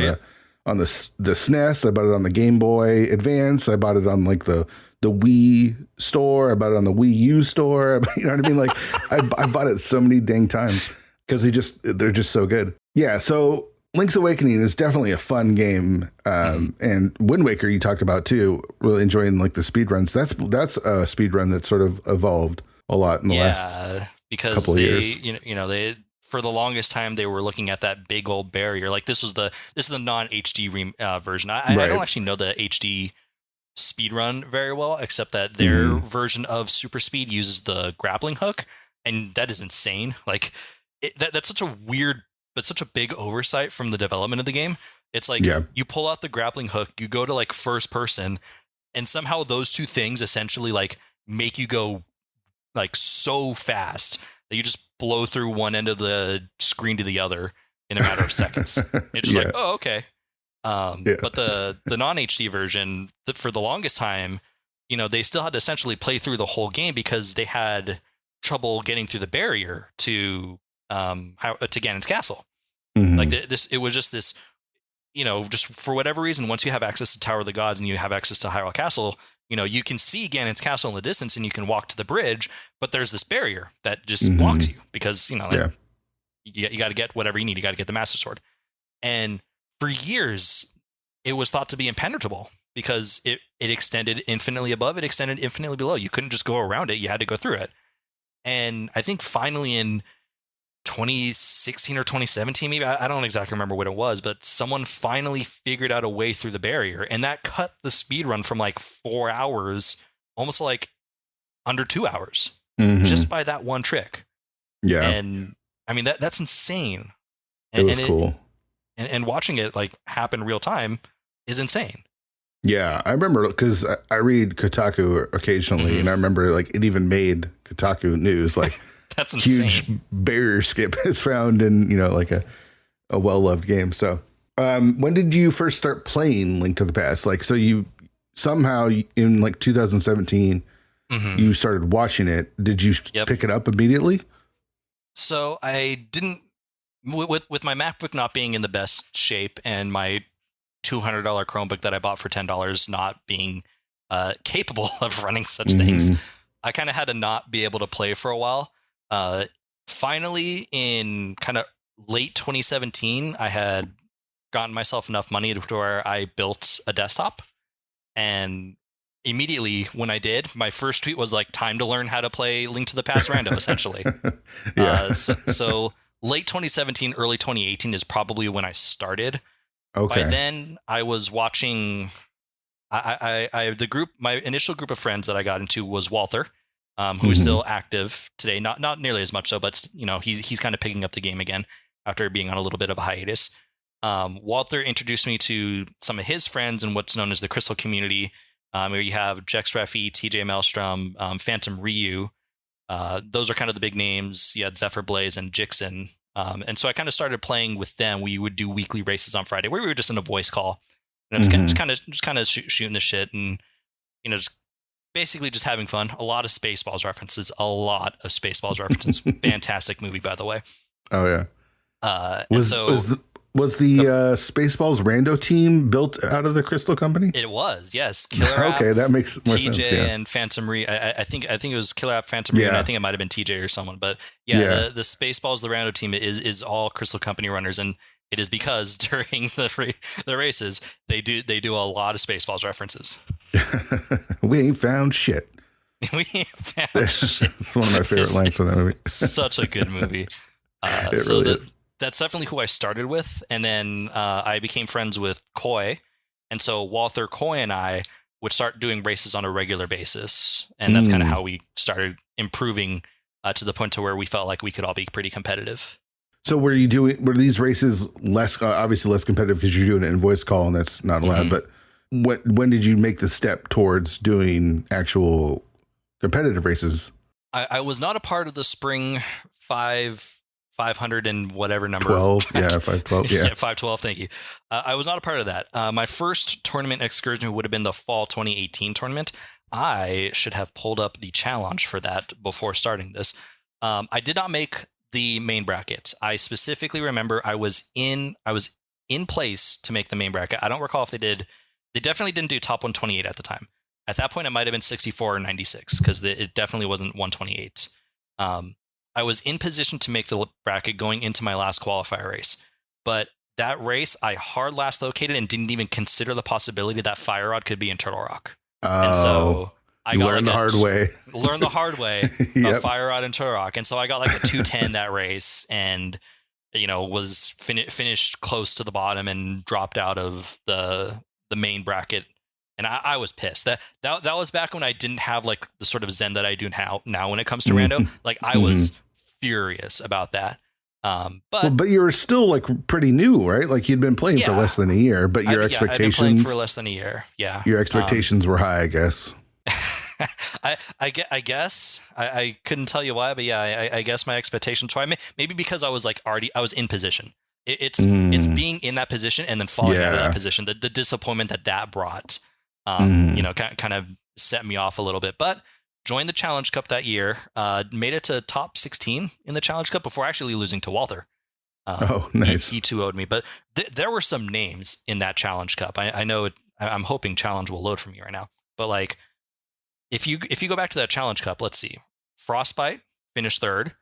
the SNES. I bought it on the Game Boy Advance. I bought it on like the Wii store. I bought it on the Wii U store. You know what I mean? Like I bought it so many dang times because they're just so good. Yeah. So Link's Awakening is definitely a fun game. And Wind Waker you talked about too, really enjoying like the speedruns. That's a speedrun that sort of evolved a lot in the last couple of years. They for the longest time they were looking at that big old barrier. Like this is the non-HD version. I don't actually know the HD speedrun very well, except that their version of Super Speed uses the grappling hook, and that is insane. Like that's such a weird but such a big oversight from the development of the game. It's like you pull out the grappling hook, you go to like first person, and somehow those two things essentially like make you go like so fast that you just blow through one end of the screen to the other in a matter of seconds. It's just like, oh, okay. But the non-HD version, for the longest time, they still had to essentially play through the whole game because they had trouble getting through the barrier to Ganon's castle. Like it was just this, just for whatever reason, once you have access to Tower of the Gods and you have access to Hyrule Castle, you can see Ganon's castle in the distance and you can walk to the bridge, but there's this barrier that just blocks you because, you got to get whatever you need. You got to get the Master Sword. And for years, it was thought to be impenetrable because it extended infinitely above, it extended infinitely below. You couldn't just go around it. You had to go through it. And I think finally in 2016 or 2017, maybe, I don't exactly remember what it was, but someone finally figured out a way through the barrier, and that cut the speed run from like 4 hours, almost like under 2 hours, just by that one trick. Yeah. And I mean, that's insane. It was cool. And watching it like happen real time is insane. Yeah, I remember because I read Kotaku occasionally, and I remember like it even made Kotaku news, like that's insane. Huge barrier skip is found in like a well-loved game. So when did you first start playing Link to the Past? Like, so you somehow in like 2017 you started watching it. Did you pick it up immediately? So I didn't, with my MacBook not being in the best shape and my $200 Chromebook that I bought for $10 not being capable of running such things, I kind of had to not be able to play for a while. Finally, in kind of late 2017, I had gotten myself enough money to where I built a desktop. And immediately when I did, my first tweet was like, time to learn how to play Link to the Past Rando, essentially. So late 2017, early 2018 is probably when I started. Okay. By then, I was watching. My initial group of friends that I got into was Walther, who is still active today. Not nearly as much so, but he's kind of picking up the game again. after being on a little bit of a hiatus. Walter introduced me to some of his friends in what's known as the Crystal community, where you have Jex Reffy, TJ Maelstrom, Phantom Ryu. Those are kind of the big names. You had Zephyr Blaze and Jixen. And so I kind of started playing with them. We would do weekly races on Friday where we were just in a voice call. And it was kind of shooting the shit and, just basically just having fun. A lot of Spaceballs references. Fantastic movie, by the way. Oh, yeah. Was the Spaceballs Rando team built out of the Crystal Company? It was, yes. Killer App, okay, that makes more TJ sense. Yeah. And Phantom Ryu. I think it was Killer App, Phantom Ryu, and I think it might have been TJ or someone. But the Spaceballs, the Rando team is all Crystal Company runners, and it is because during the races they do a lot of Spaceballs references. We ain't found shit. We ain't found shit. It's one of my favorite lines from that movie. Such a good movie. That's definitely who I started with. And then I became friends with Coy. And so Walther, Coy, and I would start doing races on a regular basis. And that's kind of how we started improving to the point to where we felt like we could all be pretty competitive. So were these races less, obviously less competitive because you're doing it in voice call and that's not allowed. But when did you make the step towards doing actual competitive races? I was not a part of the spring 500 and whatever number. 12. Yeah, 512. Yeah. 512. Thank you. I was not a part of that. My first tournament excursion would have been the fall 2018 tournament. I should have pulled up the challenge for that before starting this. I did not make the main bracket. I specifically remember I was in place to make the main bracket. I don't recall if they did. They definitely didn't do top 128 at the time. At that point, it might have been 64 or 96 because it definitely wasn't 128. I was in position to make the bracket going into my last qualifier race. But that race, I hard last located and didn't even consider the possibility that Fire Rod could be in Turtle Rock. And so I learned the hard way. Learned the hard way of Fire Rod and Turtle Rock. And so I got like a 210 that race and, was finished close to the bottom and dropped out of the main bracket. And I was pissed. That was back when I didn't have like the sort of zen that I do now when it comes to Rando. Like I was furious about that. But you were still like pretty new, right? Like you'd been playing for less than a year, but your expectations. I've been playing for less than a year. Yeah. Your expectations were high, I guess. I guess I couldn't tell you why, but I guess my expectations were high. Maybe because I was I was in position. It's being in that position and then falling out of that position. The disappointment that brought. Kind of set me off a little bit, but joined the Challenge Cup that year, made it to top 16 in the Challenge Cup before actually losing to Walter. Nice. He 2-0'd me, but there were some names in that Challenge Cup. I know I'm hoping Challenge will load for me right now, but like, if you go back to that Challenge Cup, let's see, Frostbite finished third.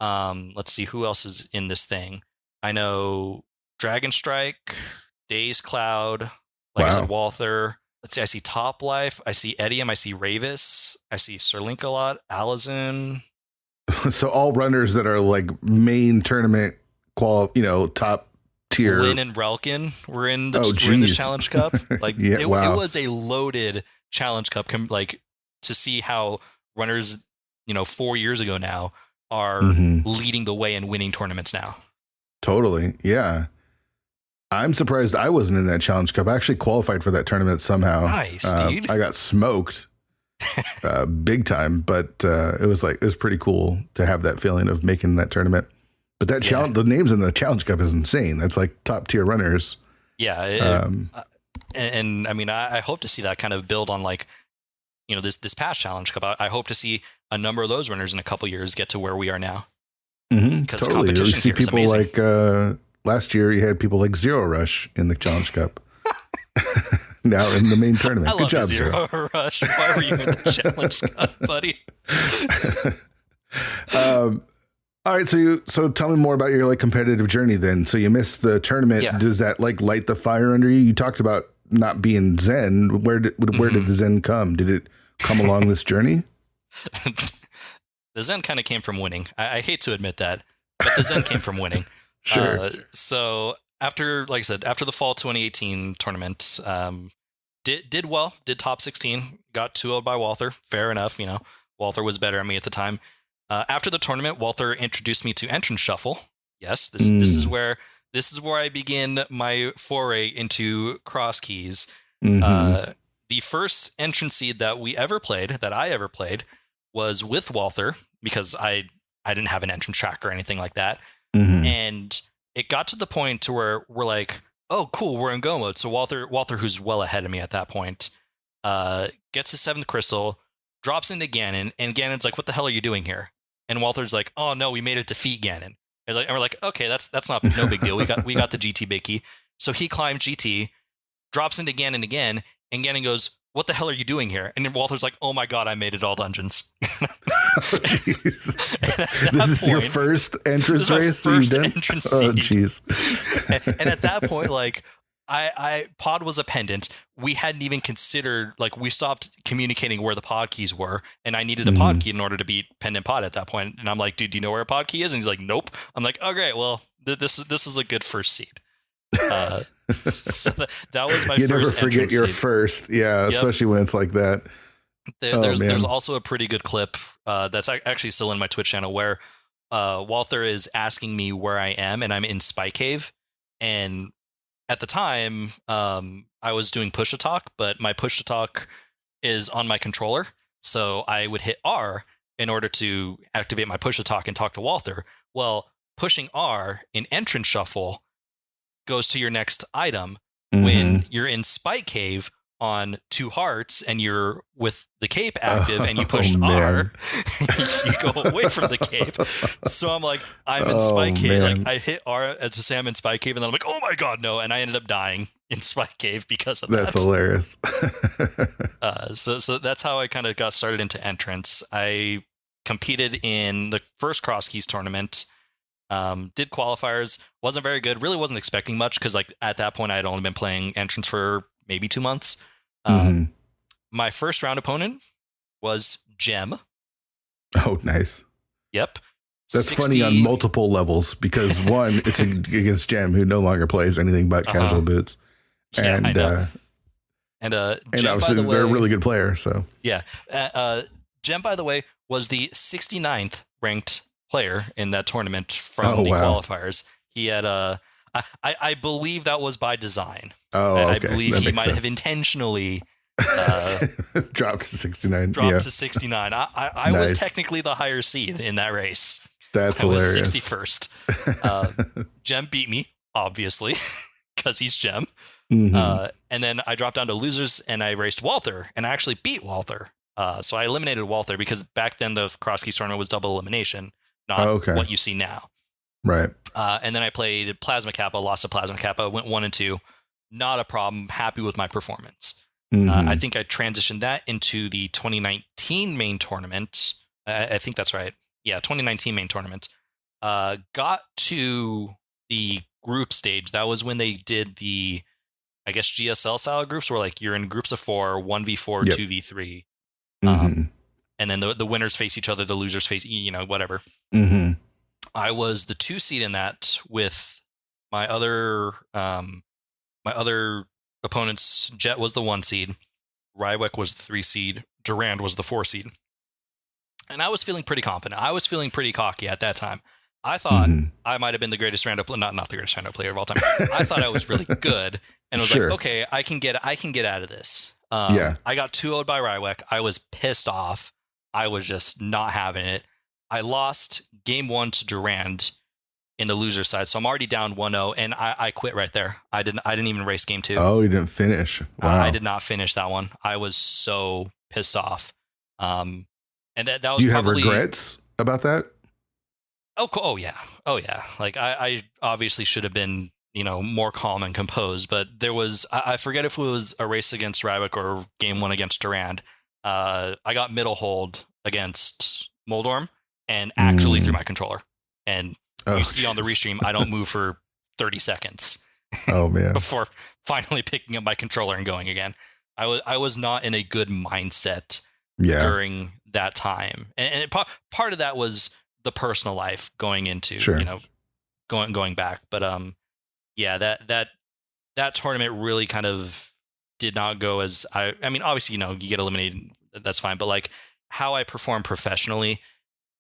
Let's see who else is in this thing. I know Dragon Strike, Daze Cloud, I said, Walther. Let's see, I see Top Life, I see Edium, I see Ravis, I see Sirlink a lot, Alazun. So all runners that are like main tournament top tier. Lynn and Relkin were in the Challenge Cup. Like it was a loaded Challenge Cup. Like to see how runners, 4 years ago now are leading the way and winning tournaments now. Totally, yeah. I'm surprised I wasn't in that Challenge Cup. I actually qualified for that tournament somehow. Nice, dude. I got smoked big time, but it was pretty cool to have that feeling of making that tournament. But that challenge, the names in the Challenge Cup is insane. That's like top tier runners. Yeah. And I mean, I hope to see that kind of build on this past Challenge Cup. I hope to see a number of those runners in a couple years get to where we are now. Because totally. competition here is amazing. Like last year, you had people like Zero Rush in the Challenge Cup. Now in the main tournament. Good job, Zero Rush. Why were you in the Challenge Cup, buddy? All right, so tell me more about your competitive journey then. So you missed the tournament. Yeah. Does that light the fire under you? You talked about not being zen. Where did the zen come? Did it come along this journey? The zen kind of came from winning. I hate to admit that, but the zen came from winning. Sure. So after the fall 2018 tournament, did well, did top 16, got 2-0 by Walther. Fair enough. Walther was better than me at the time. After the tournament, Walther introduced me to Entrance Shuffle, Yes, this is where I begin my foray into cross keys. The first entrance seed that I ever played, was with Walther, because I didn't have an entrance track or anything like that. And it got to the point to where we're like, oh, cool, we're in go mode. So Walther, who's well ahead of me at that point, gets his 7th crystal, drops into Ganon, and Ganon's like, what the hell are you doing here? And Walter's like, oh no, we made it defeat Ganon. And we're like, okay, that's not no big deal. We got the GT big key. So he climbed GT, drops into Ganon again, and Ganon goes, what the hell are you doing here? And then Walter's like, oh my god, I made it all dungeons. This is your first entrance race? First entrance seed. Oh, jeez. And at that point, like, I pod was a pendant. We hadn't even considered, like, we stopped communicating where the pod keys were, and I needed a pod key in order to beat pendant pod at that point. And I'm like, dude, do you know where a pod key is? And he's like, nope. I'm like, oh great, well, this is a good first seed. So that was my first. You never forget your seed. First, yeah, especially when it's like that. There's also a pretty good clip that's actually still in my Twitch channel where Walther is asking me where I am, and I'm in Spy Cave. And at the time, I was doing push to talk, but my push to talk is on my controller, so I would hit R in order to activate my push to talk and talk to Walther. Well, pushing R in entrance shuffle goes to your next item. When you're in Spy Cave on 2 hearts and you're with the cape active and you push R, you go away from the cape. So I'm like, I'm in Spy Cave. Man. Like, I hit R to say I'm in Spy Cave, and then I'm like, oh my god, no. And I ended up dying in Spy Cave because of that. That's hilarious. So that's how I kind of got started into entrance. I competed in the first Cross Keys tournament. Did qualifiers, wasn't very good, really wasn't expecting much, because like at that point I had only been playing entrance for maybe 2 months. My first round opponent was Gem. Oh, nice. Yep. That's 60... funny on multiple levels, because one, it's against Gem, who no longer plays anything but casual boots. Yeah, and Gem, obviously they're a really good player. So yeah, Gem, by the way, was the 69th ranked player in that tournament from the qualifiers. He had I believe that was by design. I believe that he might have intentionally dropped to 69. To 69. I nice. Was technically the higher seed in that race. That's hilarious. I was 61st. Gem beat me, obviously, because he's Gem. And then I dropped down to losers, and I raced Walther, and I actually beat Walther. So I eliminated Walther, because back then the Cross Keys tournament was double elimination, not what you see now. Right. And then I played Plasma Kappa, lost to Plasma Kappa, went 1 and 2. Not a problem. Happy with my performance. I think I transitioned that into the 2019 main tournament. I think that's right. Yeah, 2019 main tournament. Got to the group stage. That was when they did the, I guess, GSL style groups, where like you're in groups of 4, 1v4, 2v3. And then the winners face each other, the losers face, whatever. I was the 2 seed in that, with my other opponents. Jet was the 1 seed, Rywek was the 3 seed, Durand was the 4 seed. And I was feeling pretty confident. I was feeling pretty cocky at that time. I thought I might have been the greatest Rando player, not the greatest Rando player of all time. I thought I was really good, and was like, okay, I can get out of this. I got 2-0'd by Rywek. I was pissed off. I was just not having it. I lost game 1 to Durand in the loser side, so I'm already down 1-0, and I quit right there. I didn't even race game 2. Oh, you didn't finish? Wow. I did not finish that one. I was so pissed off. And that was. Do you have regrets about that? Oh yeah. Like I obviously should have been, more calm and composed, but there was, I forget if it was a race against Rywek or game 1 against Durand. I got middle hold against Moldorm and actually threw my controller. And you see on the restream, I don't move for 30 seconds. Oh man! Before finally picking up my controller and going again. I was not in a good mindset during that time, and part of that was the personal life going into going back. But that tournament really kind of did not go as I mean, obviously, you get eliminated, that's fine, but like how I performed professionally,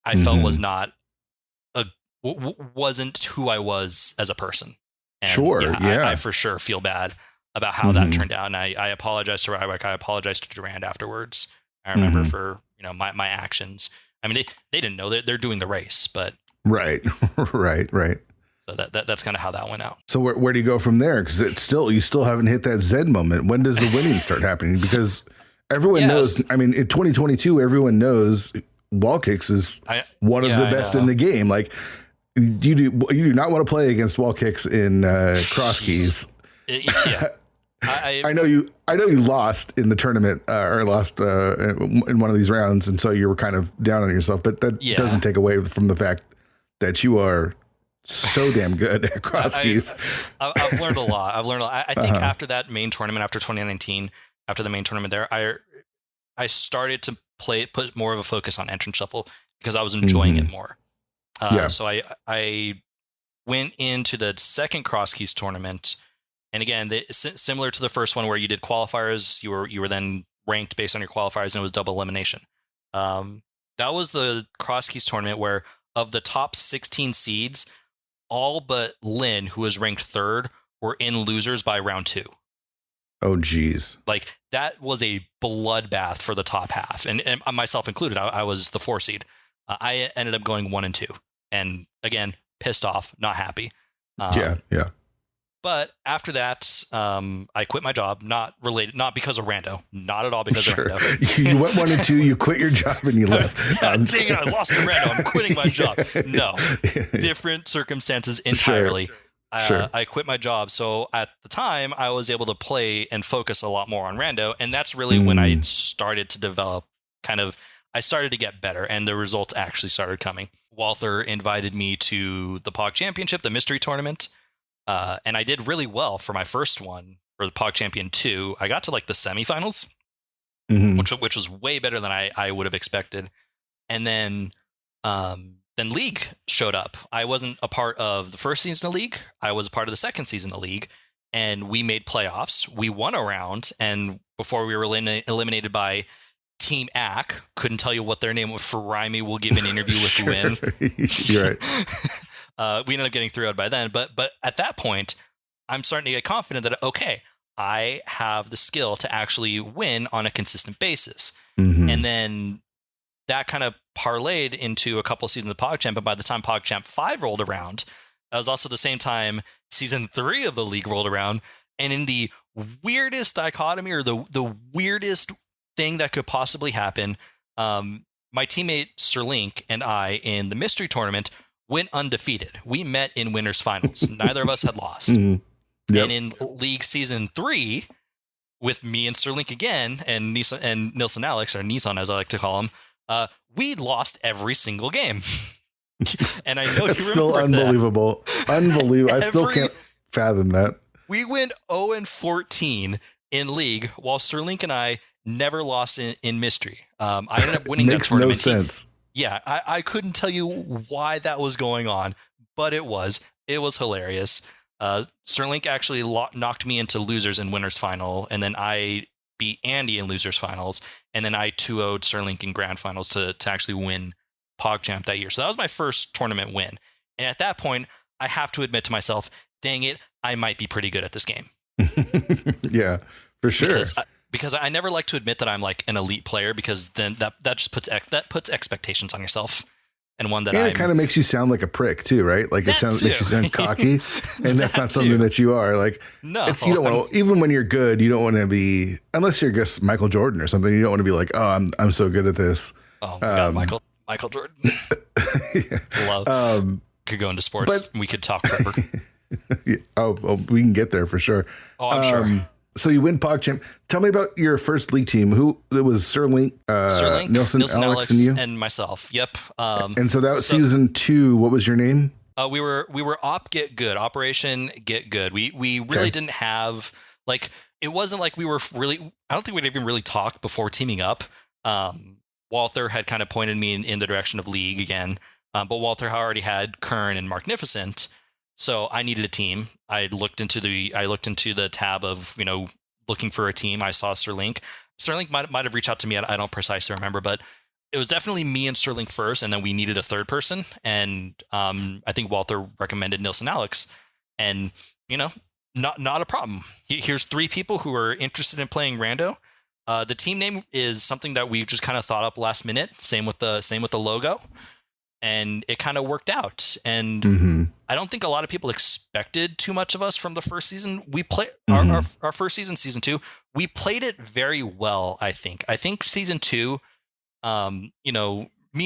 I felt was wasn't who I was as a person. And sure. Yeah. I for sure feel bad about how that turned out. And I apologize to Rywick. I apologize to Durand afterwards. I remember for, my actions. I mean, they didn't know that they're doing the race, but. Right. Right. So that's kind of how that went out. So where do you go from there? Because you still haven't hit that Zen moment. When does the winning start happening? Because everyone knows. I mean, in 2022, everyone knows Wallkicks is one of the best in the game. Like you do not want to play against Wallkicks in cross keys. Yeah. I know you lost in the tournament or lost in one of these rounds, and so you were kind of down on yourself. But that doesn't take away from the fact that you are so damn good at cross keys. I've learned a lot. I think after that main tournament, after 2019, after the main tournament there, I started to put more of a focus on entrance shuffle because I was enjoying it more. So I went into the second cross keys tournament. And again, similar to the first one where you did qualifiers, you were then ranked based on your qualifiers, and it was double elimination. That was the cross keys tournament where of the top 16 seeds, all but Lynn, who was ranked third, were in losers by round 2. Oh, geez. Like that was a bloodbath for the top half, and myself included. I was the 4 seed. I ended up going 1 and 2, and again, pissed off, not happy. Yeah. But after that, I quit my job, not because of Rando, not at all because of Rando. You went 1 and 2, you quit your job and you left. Dang it, I lost to Rando. I'm quitting my job. No, different circumstances entirely. Sure. I quit my job. So at the time, I was able to play and focus a lot more on Rando. And that's really when I started to develop I started to get better, and the results actually started coming. Walther invited me to the POG Championship, the mystery tournament. And I did really well for my first one for the POG Champion 2. I got to like the semifinals, which was way better than I would have expected. And then League showed up. I wasn't a part of the first season of League. I was a part of the second season of League, and we made playoffs. We won a round, and before we were eliminated by Team AC, couldn't tell you what their name was. For Rimy, we'll give an interview with the win. You're right. We ended up getting through out by then, but at that point, I'm starting to get confident that, okay, I have the skill to actually win on a consistent basis. And then that kind of parlayed into a couple of seasons of PogChamp, but by the time PogChamp 5 rolled around, that was also the same time season 3 of the league rolled around, and in the weirdest dichotomy, or the weirdest thing that could possibly happen, my teammate Sir Link and I in the mystery tournament went undefeated. We met in winners finals. Neither of us had lost. And in League Season 3, with me and Sir Link again, and Nilsson Alex, or Nissan as I like to call him, we lost every single game. And I know that's you remember still unbelievable. That. Unbelievable. I still can't fathom that. We went 0-14 in League, while Sir Link and I never lost in mystery. I ended up winning that tournament. Makes no sense. Yeah, I couldn't tell you why that was going on, but it was hilarious. Sir Link actually knocked me into losers and winners final, and then I beat Andy in losers finals, and then I 2-0'd Sir Link in grand finals to actually win PogChamp that year. So that was my first tournament win. And at that point, I have to admit to myself, dang it, I might be pretty good at this game. Yeah, for sure. Because I never like to admit that I'm like an elite player, because then that just puts expectations on yourself, and one that it kind of makes you sound like a prick too, right? Like it makes you sound cocky, and that's not something that you are. Like, no, you don't want to, even when you're good, you don't want to be, unless you're just Michael Jordan or something. You don't want to be like, oh, I'm so good at this. Oh my God, Michael Jordan. Love. Could go into sports. We could talk forever. Oh, we can get there for sure. Oh, I'm sure. So you win PogChamp. Tell me about your first league team. Who it was? Sir Link, Nilsson, Alex, and you, and myself. Yep. And so that was season 2. What was your name? We were Get Good, Operation Get Good. We really didn't have, like, it wasn't like we were really. I don't think we'd even really talked before teaming up. Walther had kind of pointed me in the direction of League again, but Walther already had Kern and Magnificent. So I needed a team. I looked into the tab of, looking for a team. I saw Sir Link. Sir Link might have reached out to me. I don't precisely remember, but it was definitely me and Sterling first, and then we needed a third person. And I think Walter recommended Nilson Alex, and not a problem. Here's 3 people who are interested in playing Rando. The team name is something that we just kind of thought up last minute. Same with the logo, and it kind of worked out. And I don't think a lot of people expected too much of us from the first season. We played our first season, season 2. We played it very well. I think season 2. Me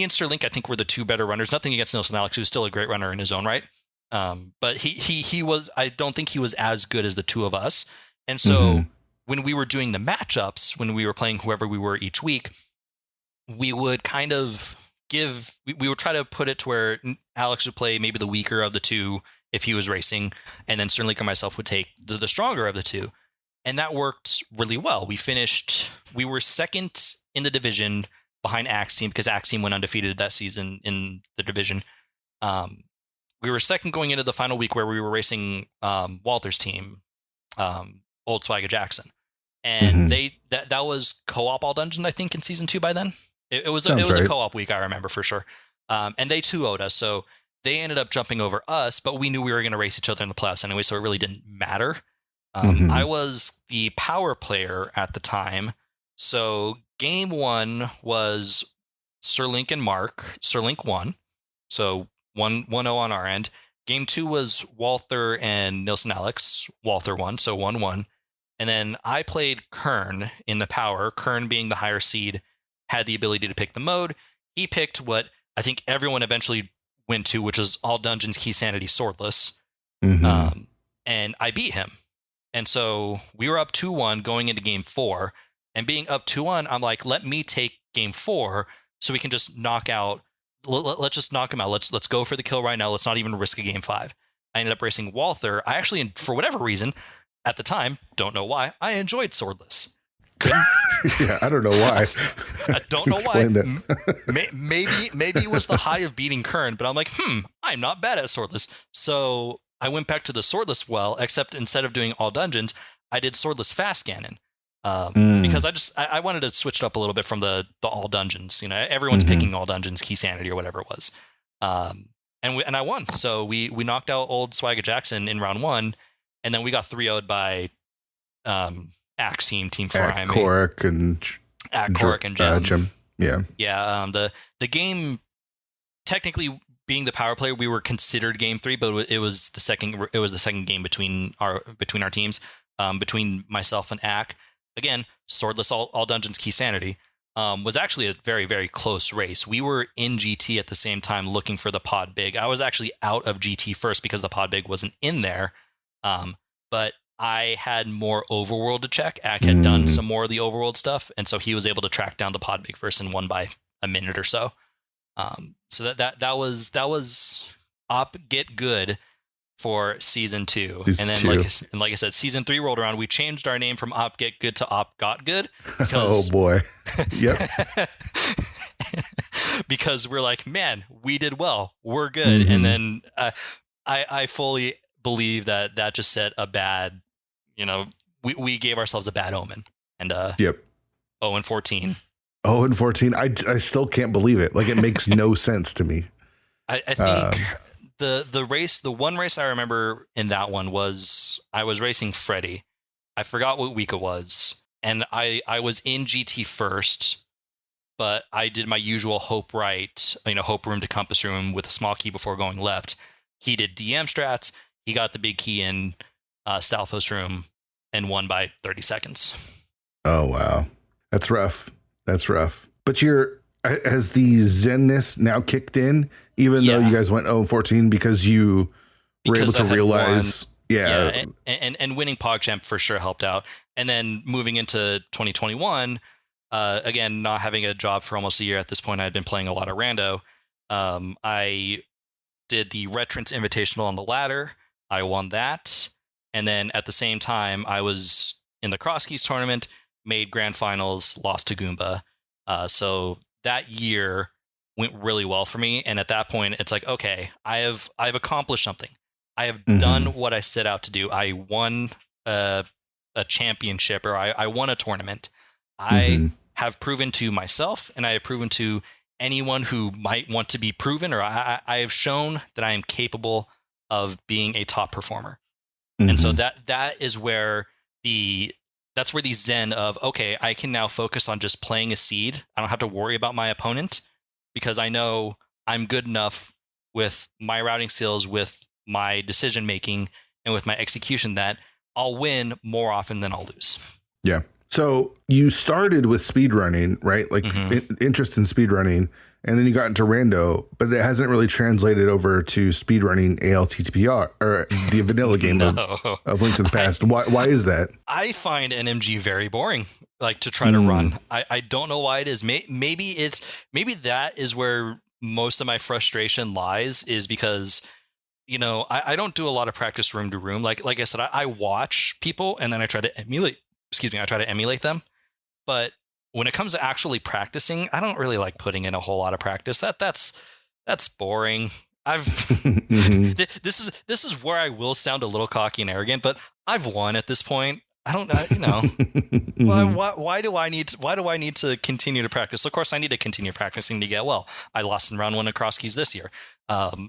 and Sterling, I think, were the 2 better runners. Nothing against Nilson Alex, who's still a great runner in his own right. But he was, I don't think he was as good as the 2 of us. And so when we were doing the matchups, when we were playing whoever we were each week, we would kind of we would try to put it to where Alex would play maybe the weaker of the 2 if he was racing, and then Sterling and myself would take the stronger of the 2. And that worked really well. We were second in the division behind Axe Team, because Axe Team went undefeated that season in the division. We were second going into the final week, where we were racing Walter's team, Old Swagger Jackson, and that was co-op All Dungeons, I think, in season 2 by then. It was right. A co-op week, I remember for sure. And they 2-0'd us, so they ended up jumping over us, but we knew we were going to race each other in the playoffs anyway, so it really didn't matter. I was the power player at the time, so game 1 was Sir Link and Mark. Sir Link won, so 1-0 on our end. Game 2 was Walther and Nilson Alex. Walther won, so 1-1. And then I played Kern in the power. Kern, being the higher seed, had the ability to pick the mode. He picked what I think everyone eventually went to, which was All Dungeons Key Sanity Swordless. And I beat him. And so we were up 2-1 going into game 4. And being up 2-1, I'm like, let me take game 4 so we can just knock out. Let's just knock him out. Let's go for the kill right now. Let's not even risk a game 5. I ended up racing Walther. I actually, for whatever reason, at the time, don't know why, I enjoyed Swordless. Yeah, I don't know why. I don't know why. Maybe it was the high of beating Kern, but I'm like, I'm not bad at Swordless. So I went back to the Swordless except instead of doing All Dungeons, I did Swordless Fast Cannon. Because I wanted to switch it up a little bit from the All Dungeons. Everyone's picking All Dungeons Key Sanity or whatever it was. And I won. So we knocked out Old Swagger Jackson in round 1, and then we got 3-0'd by Axe Team Fry. Korik and Jim. Yeah. The game, technically being the power player, we were considered game 3, but it was the second game between our teams, between myself and Ack. Again, Swordless All Dungeons Key Sanity was actually a very, very close race. We were in GT at the same time looking for the Pod Big. I was actually out of GT first because the Pod Big wasn't in there. But I had more overworld to check. Ack had done some more of the overworld stuff, and so he was able to track down the Pod Big first and won by a minute or so. So that was up get good for season 2. And then like I said, season 3 rolled around. We changed our name from Op Get Good to Op Got Good. Because, oh boy. Yep. Because we're like, man, we did well. We're good. And then I fully believe that just set a bad, we gave ourselves a bad omen. And 0-14. 0-14. I still can't believe it. Like, it makes no sense to me. I think the one race I remember in that one was I was racing Freddy. I forgot what week it was. And I was in GT first, but I did my usual hope right, hope room to compass room with a small key before going left. He did DM strats. He got the big key in Stalfos room and won by 30 seconds. Oh, wow. That's rough. But has the Zenness now kicked in, even though you guys went 0-14 because you were able to realize? And winning PogChamp for sure helped out. And then moving into 2021, again, not having a job for almost a year at this point, I had been playing a lot of Rando. I did the Retrance Invitational on the ladder. I won that. And then at the same time, I was in the Cross Keys tournament, made grand finals, lost to Goomba. So that year went really well for me. And at that point, it's like, okay, I've accomplished something. I have done what I set out to do. I won a championship, or I won a tournament. I have proven to myself, and I have proven to anyone who might want to be proven, or I have shown that I am capable of being a top performer. Mm-hmm. And so that is where that's where the zen of, okay, I can now focus on just playing a seed. I don't have to worry about my opponent because I know I'm good enough with my routing skills, with my decision making, and with my execution that I'll win more often than I'll lose. Yeah. So you started with speedrunning, right? Like interest in speedrunning, and then you got into Rando, but it hasn't really translated over to speedrunning ALTTPR or the vanilla game of Link to the Past. Why is that? I find NMG very boring, like to try to run. I don't know why it is. Maybe that is where most of my frustration lies, is because, you know, I don't do a lot of practice room to room. Like I said, I watch people and then I try to emulate them. But when it comes to actually practicing, I don't really like putting in a whole lot of practice. That's boring. This is where I will sound a little cocky and arrogant, but I've won at this point. I don't know, you know, why do I need to continue to practice? Of course, I need to continue practicing to get well. I lost in round 1 of cross keys this year,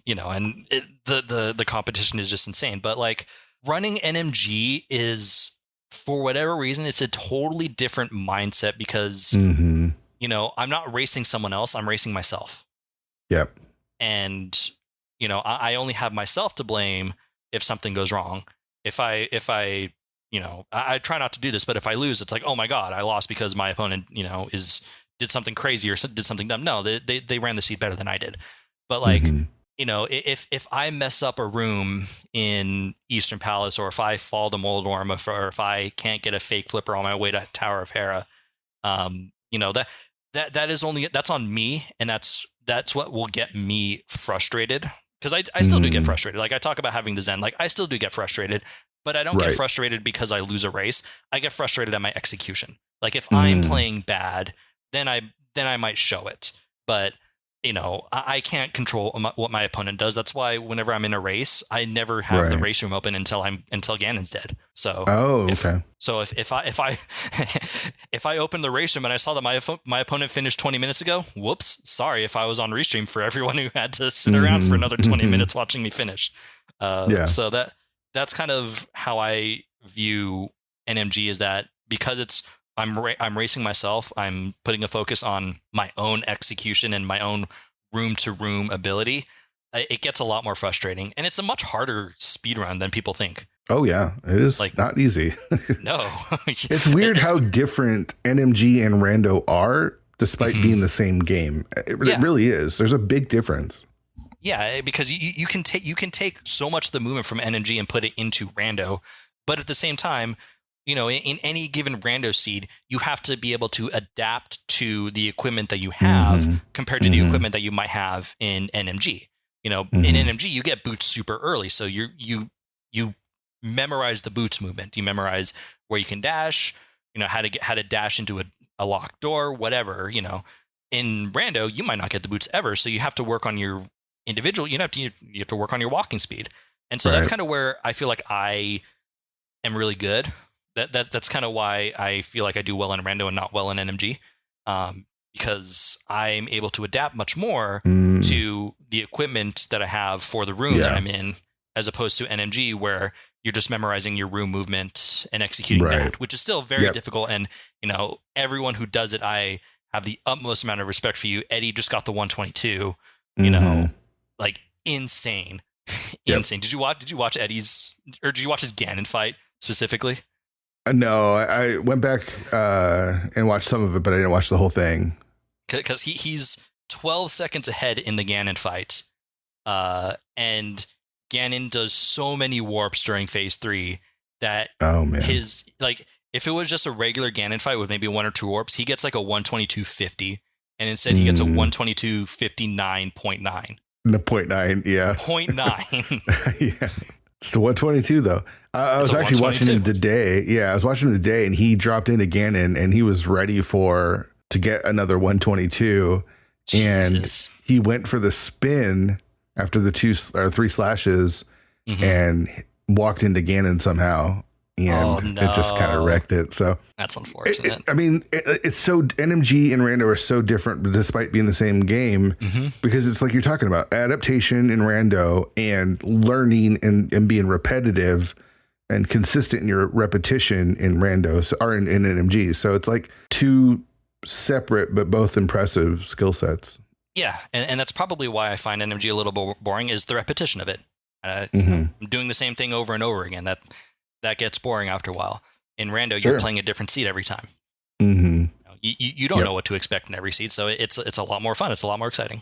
you know, and the competition is just insane. But like running NMG is, for whatever reason, it's a totally different mindset because, you know, I'm not racing someone else. I'm racing myself. Yep. And, you know, I only have myself to blame if something goes wrong. If I you know, I try not to do this, but if I lose, it's like, oh my God, I lost because my opponent, you know, did something crazy or did something dumb. No, they ran the seed better than I did. But like, you know, if I mess up a room in Eastern Palace, or if I fall to Moldorm, or if I can't get a fake flipper on my way to Tower of Hera, you know, that's on me, and that's what will get me frustrated, because I still do get frustrated. Like I talk about having the zen, like I still do get frustrated, but I don't get frustrated because I lose a race. I get frustrated at my execution. Like if I'm playing bad, then I might show it, but you know, I can't control what my opponent does. That's why whenever I'm in a race, I never have the race room open until Ganon's dead. So if I open the race room and I saw that my opponent finished 20 minutes ago, whoops, sorry if I was on restream for everyone who had to sit around for another 20 minutes watching me finish. So that's kind of how I view NMG, is that because I'm racing myself, I'm putting a focus on my own execution and my own room-to-room ability, it gets a lot more frustrating. And it's a much harder speedrun than people think. Oh, yeah. It is like, not easy. No. It's weird how different NMG and Rando are, despite being the same game. It really is. There's a big difference. Yeah, because you can take so much of the movement from NMG and put it into Rando, but at the same time, you know, in any given Rando seed, you have to be able to adapt to the equipment that you have compared to the equipment that you might have in NMG. You know, in NMG, you get boots super early, so you memorize the boots movement. You memorize where you can dash, you know, how to dash into a locked door, whatever. You know, in Rando, you might not get the boots ever, so you have to work on your individual. You have to work on your walking speed, and so that's kind of where I feel like I am really good. That's kind of why I feel like I do well in Rando and not well in NMG, because I'm able to adapt much more to the equipment that I have for the room that I'm in, as opposed to NMG, where you're just memorizing your room movement and executing that, which is still very difficult. And, you know, everyone who does it, I have the utmost amount of respect for you. Eddie just got the 122, you know, like insane. Insane. Did you watch Eddie's, or did you watch his Ganon fight specifically? No, I went back and watched some of it, but I didn't watch the whole thing. Because he's 12 seconds ahead in the Ganon fight. And Ganon does so many warps during phase 3 that his, like, if it was just a regular Ganon fight with maybe 1 or 2 warps, he gets like a 122.50. And instead he gets a 122.59.9. The 0.9, yeah. 0.9. Yeah. It's the 122 though. I was actually watching him today. Yeah, I was watching him today, and he dropped into Ganon, and he was ready to get another 122. Jesus. And he went for the spin after the 2 or 3 slashes, and walked into Ganon somehow. and it just kind of wrecked it. So that's unfortunate. It's so NMG and Rando are so different, despite being the same game, because it's like you're talking about adaptation in Rando and learning and being repetitive and consistent in your repetition in Rando, or in NMG. So it's like two separate but both impressive skill sets. Yeah, and that's probably why I find NMG a little boring, is the repetition of it. I'm doing the same thing over and over again. That gets boring after a while. In Rando, you're playing a different seed every time. You don't know what to expect in every seed, so it's a lot more fun. It's a lot more exciting.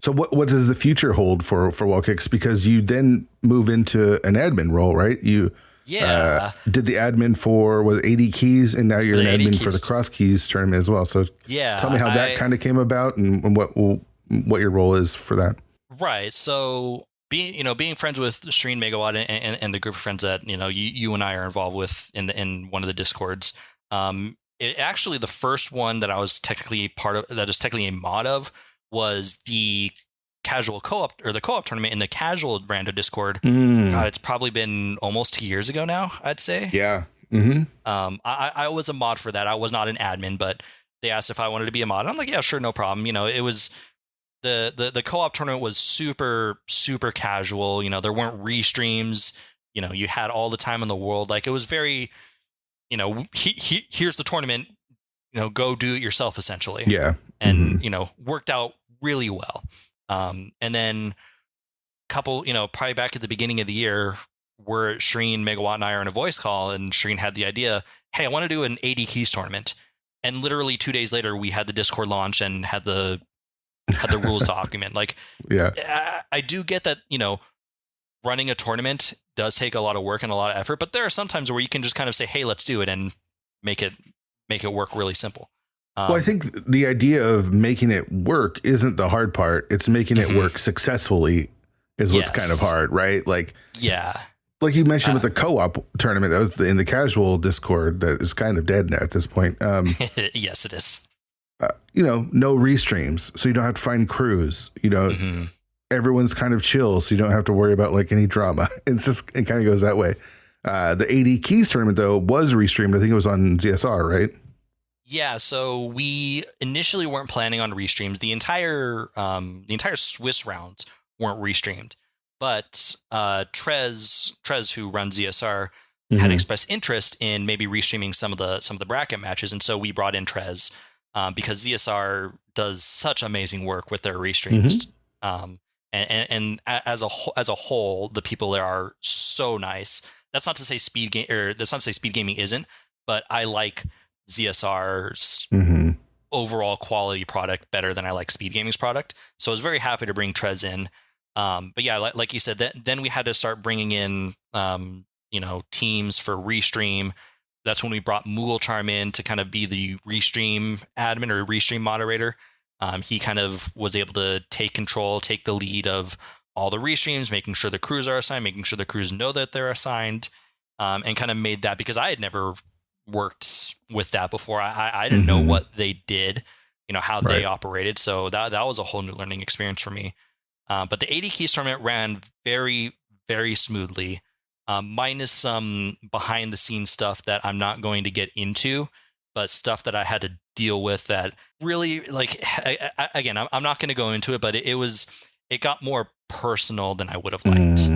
So what does the future hold for Wallkicks? Because you then move into an admin role, right? You did the admin for AD keys, and now you're an admin for the cross keys tournament as well. So tell me how that kind of came about, and what your role is for that. Right. So being friends with Shreen Megawatt and the group of friends that you and I are involved with in one of the Discords. Actually, the first one that I was technically part of, that is technically a mod of, was the casual co-op, or the co-op tournament in the casual Rando Discord. God, it's probably been almost 2 years ago now, I'd say. Yeah. I was a mod for that. I was not an admin, but they asked if I wanted to be a mod. I'm like, yeah, sure, no problem. It was the co-op tournament was super, super casual. There weren't restreams. You had all the time in the world. Like, it was very, here's the tournament, go do it yourself, essentially. Yeah. And, worked out really well. And then probably back at the beginning of the year, where Shreen, Megawatt, and I are in a voice call, and Shreen had the idea, hey, I want to do an AD keys tournament. And literally 2 days later, we had the Discord launch and had the rules document. Like, I do get that, running a tournament does take a lot of work and a lot of effort, but there are some times where you can just kind of say, hey, let's do it, and make it work really simple. Well, I think the idea of making it work isn't the hard part. It's making it work successfully is what's kind of hard, right? Like, like you mentioned with the co-op tournament, that was in the casual Discord that is kind of dead at this point. Yes, it is. No restreams, so you don't have to find crews. Everyone's kind of chill, so you don't have to worry about like any drama. It kind of goes that way. The AD keys tournament though was restreamed. I think it was on ZSR, right? Yeah, so we initially weren't planning on restreams. The entire Swiss rounds weren't restreamed, but Trez, who runs ZSR, had expressed interest in maybe restreaming some of the bracket matches, and so we brought in Trez because ZSR does such amazing work with their restreams. And as a whole, the people there are so nice. That's not to say speed gaming isn't, but I like ZSR's overall quality product better than I like Speed Gaming's product. So I was very happy to bring Trez in. But yeah, like you said, then we had to start bringing in, teams for restream. That's when we brought Mooglecharm in to kind of be the restream admin or restream moderator. He kind of was able to take the lead of all the restreams, making sure the crews are assigned, making sure the crews know that they're assigned, and kind of made that, because I had never worked with that before. I didn't know what they did, how they operated. So that was a whole new learning experience for me. But the AD Keys tournament ran very, very smoothly, minus some behind the scenes stuff that I'm not going to get into, but stuff that I had to deal with that really, like, again, I'm not going to go into it, but it got more personal than I would have liked.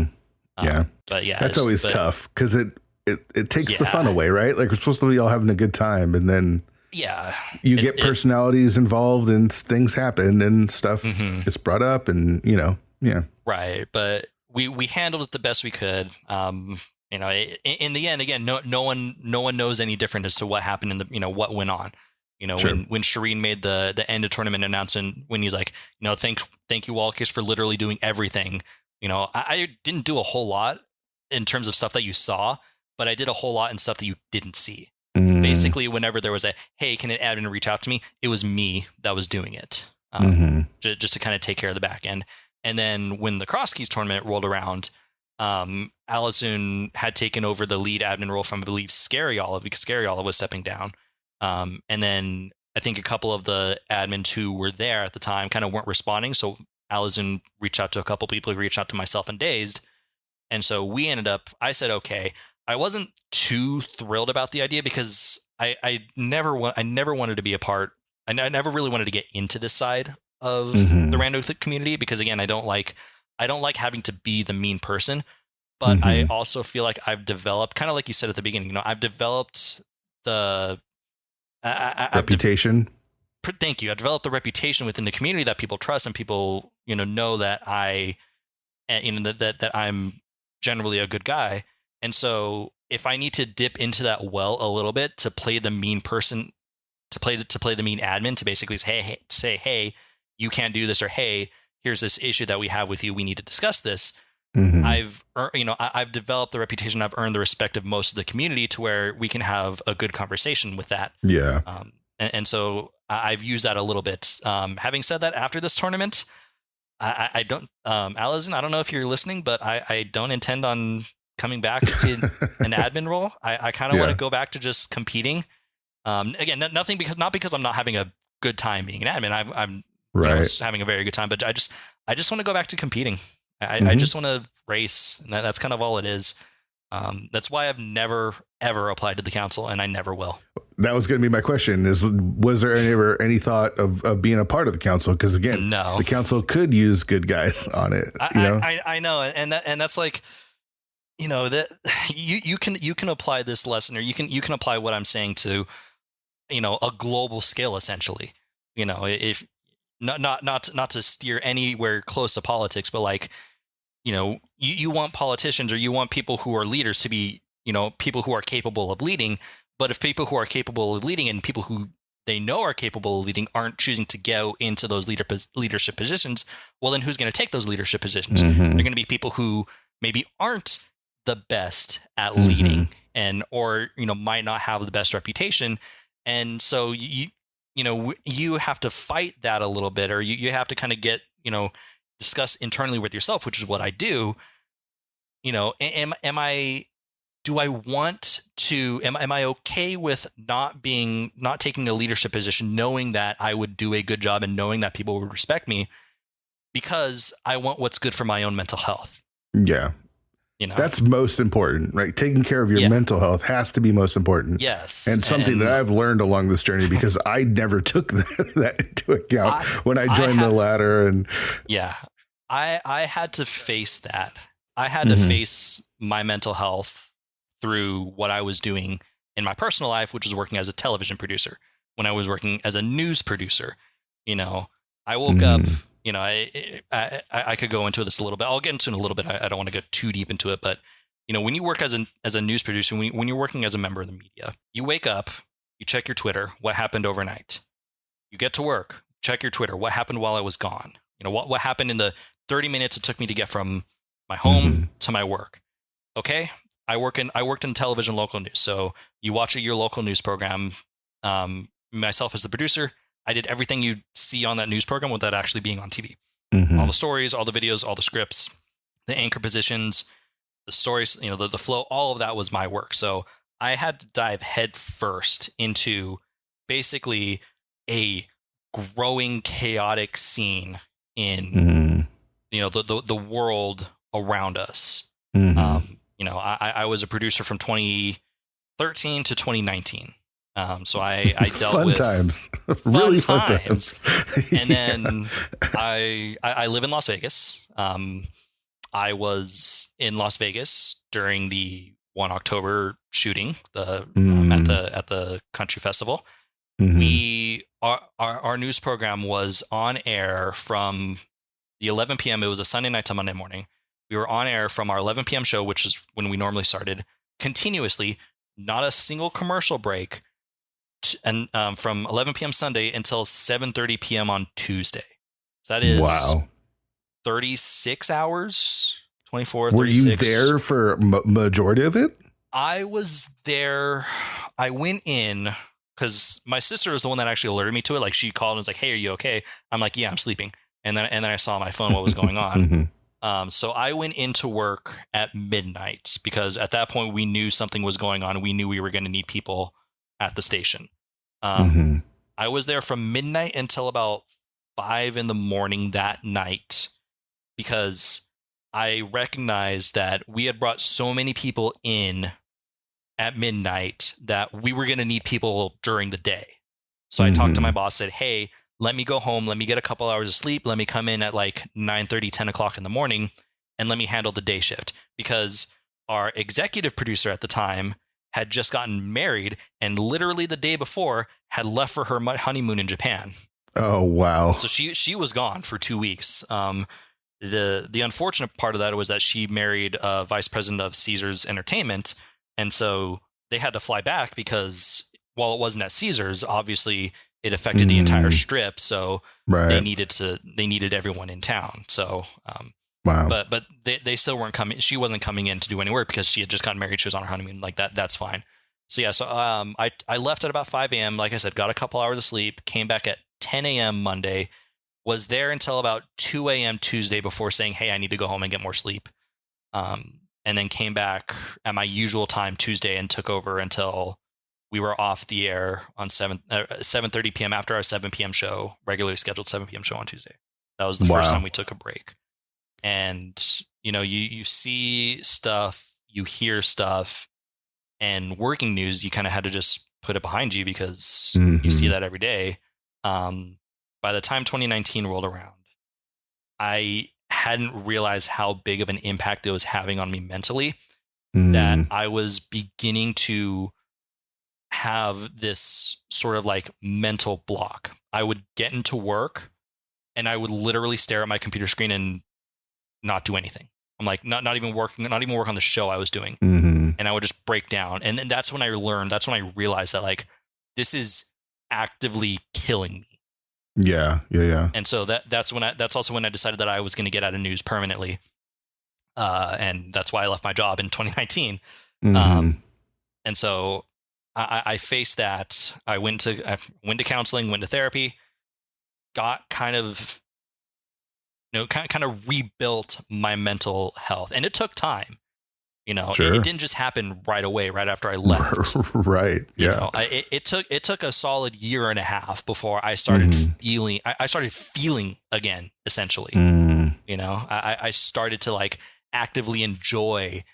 But yeah, that's always tough, because it takes the fun away, right? Like, we're supposed to be all having a good time, and then you get personalities involved, and things happen, and stuff gets brought up, and right. But we handled it the best we could. In the end, again, no one knows any different as to what happened in the what went on. When Shireen made the end of tournament announcement, when he's like, thank you, Wallkicks, for literally doing everything. I didn't do a whole lot in terms of stuff that you saw, but I did a whole lot in stuff that you didn't see. Basically, whenever there was hey, can an admin reach out to me? It was me that was doing it, just to kind of take care of the back end. And then when the Cross Keys tournament rolled around, Allison had taken over the lead admin role from, I believe, Scary Olive, because Scary Olive was stepping down. And then I think a couple of the admins who were there at the time kind of weren't responding. So Allison reached out to a couple people who reached out to myself and Dazed. And so I said, okay, I wasn't too thrilled about the idea because I never wanted to be a part. I never really wanted to get into this side of the Rando community because, again, I don't like having to be the mean person. But I also feel like I've developed, kind of like you said at the beginning, I've developed the reputation. Thank you. I developed the reputation within the community that people trust and people, know that that I'm generally a good guy. And so if I need to dip into that well a little bit to play the mean person, to play the mean admin, to basically say, hey, you can't do this, or hey, here's this issue that we have with you, we need to discuss this. I've developed the reputation. I've earned the respect of most of the community to where we can have a good conversation with that. Yeah. And so I've used that a little bit. Having said that, after this tournament, I don't, Allison, I don't know if you're listening, but I don't intend on coming back to an admin role. I kind of want to go back to just competing. Again, not because I'm not having a good time being an admin. I'm having a very good time, but I just want to go back to competing. I just want to race, and that's kind of all it is. That's why I've never, ever applied to the council, and I never will. That was going to be my question, was there ever any thought of being a part of the council? Because, again, no. The council could use good guys on it. I know. And that's like, that you can apply this lesson, or you can apply what I'm saying to, a global scale, essentially. If not to steer anywhere close to politics, but like, you want politicians, or you want people who are leaders to be, people who are capable of leading. But if people who are capable of leading and people who they know are capable of leading aren't choosing to go into those leadership positions, well, then who's going to take those leadership positions? They're going to be people who maybe aren't the best at leading or might not have the best reputation. And so you have to fight that a little bit, or you have to kind of get, discuss internally with yourself, which is what I do. Am I okay with not taking a leadership position, knowing that I would do a good job and knowing that people would respect me, because I want what's good for my own mental health? Yeah. That's most important, right? Taking care of your mental health has to be most important. Yes. And something that I've learned along this journey, because I never took that into account when I joined the ladder. And I had to face that. I had to face my mental health through what I was doing in my personal life, which was working as a television producer. When I was working as a news producer, I woke up, I could go into this a little bit. I'll get into it in a little bit. I don't want to get too deep into it, but when you work as a news producer, when you're working as a member of the media, you wake up, you check your Twitter, what happened overnight. You get to work, check your Twitter, what happened while I was gone. What happened in the 30 minutes it took me to get from my home to my work. Okay. I worked in television local news. So you watch your local news program. Myself as the producer, I did everything you see on that news program without actually being on TV. All the stories, all the videos, all the scripts, the anchor positions, the stories, the flow, all of that was my work. So I had to dive head first into basically a growing chaotic scene in the world around us. I was a producer from 2013 to 2019. So I dealt with times. Really fun times. And then I live in Las Vegas. I was in Las Vegas during the 1 October shooting at the country festival. Our news program was on air from the 11 p.m. It was a Sunday night to Monday morning. We were on air from our 11 p.m. show, which is when we normally started, continuously, not a single commercial break, and from 11 p.m. Sunday until 7:30 p.m. on Tuesday. So that is 36 hours, 24, 36. Were you there for majority of it? I was there. I went in because my sister was the one that actually alerted me to it. Like, she called and was like, "Hey, are you okay?" I'm like, "Yeah, I'm sleeping." And then I saw on my phone what was going on. So I went into work at midnight because at that point we knew something was going on. We knew we were going to need people at the station. I was there from midnight until about 5 a.m. that night because I recognized that we had brought so many people in at midnight that we were going to need people during the day. So I talked to my boss, said, hey, let me go home. Let me get a couple hours of sleep. Let me come in at like 9:30, 10 o'clock in the morning, and let me handle the day shift. Because our executive producer at the time had just gotten married and literally the day before had left for her honeymoon in Japan. Oh, wow. So she was gone for 2 weeks. The unfortunate part of that was that she married a vice president of Caesars Entertainment. And so they had to fly back because while it wasn't at Caesars, obviously it affected the entire strip. So they needed everyone in town. So, wow. But they still weren't coming. She wasn't coming in to do any work because she had just gotten married. She was on her honeymoon. Like that's fine. So yeah. So I left at about 5 a.m. Like I said, got a couple hours of sleep, came back at 10 a.m. Monday, was there until about 2 a.m. Tuesday before saying, hey, I need to go home and get more sleep. And then came back at my usual time Tuesday and took over until we were off the air on 7:30 p.m. after our 7 p.m. show, regularly scheduled 7 p.m. show on Tuesday. That was the first time we took a break. And, you see stuff, you hear stuff, and working news, you kind of had to just put it behind you because you see that every day. By the time 2019 rolled around, I hadn't realized how big of an impact it was having on me mentally, that I was beginning to have this sort of like mental block. I would get into work and I would literally stare at my computer screen and not do anything. I'm like, not even work on the show I was doing. And I would just break down. And then that's when I realized that like, this is actively killing me. Yeah. And so that's also when I decided that I was going to get out of news permanently. And that's why I left my job in 2019. And so I faced that. I went to counseling, went to therapy, got kind of rebuilt my mental health. And it took time. Sure. It didn't just happen right away, right after I left. Right. Yeah. It took a solid year and a half before I started feeling. I started feeling again, essentially. I started to like actively enjoy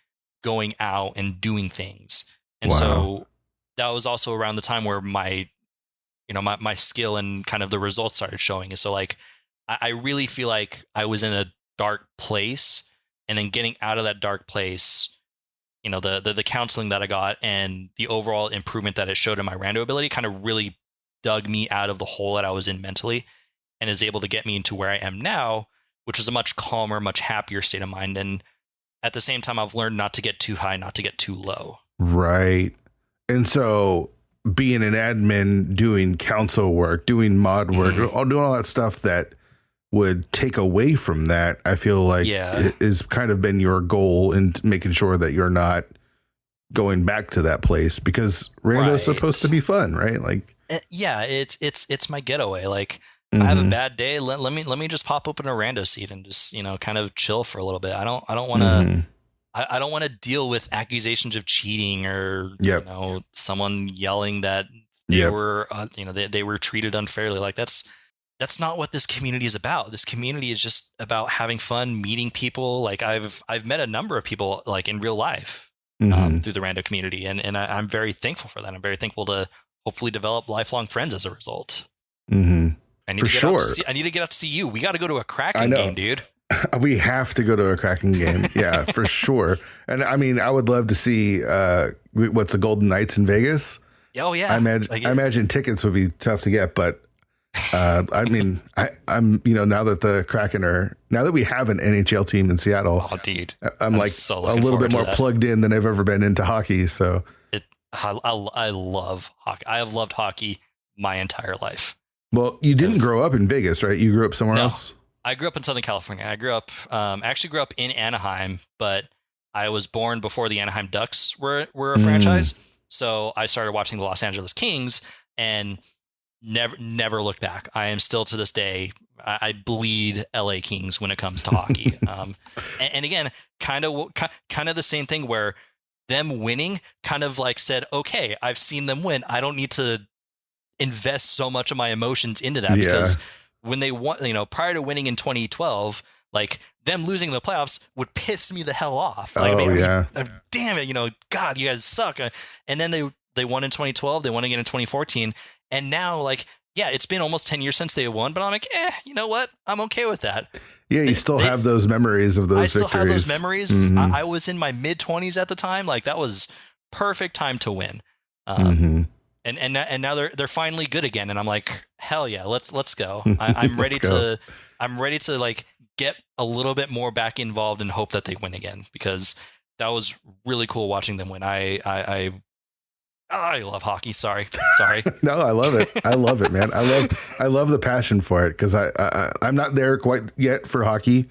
going out and doing things, and so that was also around the time where my skill and kind of the results started showing. And so like I really feel like I was in a dark place, and then getting out of that dark place. The counseling that I got and the overall improvement that it showed in my Rando ability kind of really dug me out of the hole that I was in mentally and is able to get me into where I am now, which is a much calmer, much happier state of mind. And at the same time, I've learned not to get too high, not to get too low. Right. And so being an admin, doing council work, doing mod work, doing all that stuff that would take away from that, I feel like it has kind of been your goal in making sure that you're not going back to that place, because Rando is supposed to be fun, right? Like, yeah, it's my getaway. Like I have a bad day. Let me just pop open a Rando seat and just, kind of chill for a little bit. I don't want to, I don't want to deal with accusations of cheating or, someone yelling that they were, they were treated unfairly. Like that's not what this community is about. This community is just about having fun, meeting people. Like I've met a number of people like in real life through the Rando community. And I'm very thankful for that. I'm very thankful to hopefully develop lifelong friends as a result. I need to get out to see you. We got to go to a Kraken game, dude. We have to go to a Kraken game. Yeah, for sure. And I mean, I would love to see what's the Golden Knights in Vegas. Oh yeah. I imagine tickets would be tough to get, but I mean, I'm now that we have an NHL team in Seattle, dude, I'm like so a little bit more plugged in than I've ever been into hockey. So I love hockey. I have loved hockey my entire life. Well, you didn't grow up in Vegas, right? You grew up somewhere else? I grew up in Southern California. I actually grew up in Anaheim, but I was born before the Anaheim Ducks were a franchise. So I started watching the Los Angeles Kings and never looked back. I am still to this day, I bleed LA Kings when it comes to hockey. And again, kind of the same thing where them winning kind of like said, okay, I've seen them win. I don't need to invest so much of my emotions into that because when they won, prior to winning in 2012, like them losing the playoffs would piss me the hell off. Like, damn it, God, you guys suck. And then they won in 2012, they won again in 2014, and now like, yeah, it's been almost 10 years since they won, but I'm like, you know what? I'm okay with that. Yeah, you still have those memories of those victories. I still have those memories. I was in my mid-20s at the time. Like, that was perfect time to win. And now they're finally good again, and I'm like, hell yeah, let's go. I'm ready I'm ready to like get a little bit more back involved and hope that they win again, because that was really cool watching them win. I love hockey. Sorry. No, I love it. I love it, man. I love the passion for it, because I'm not there quite yet for hockey,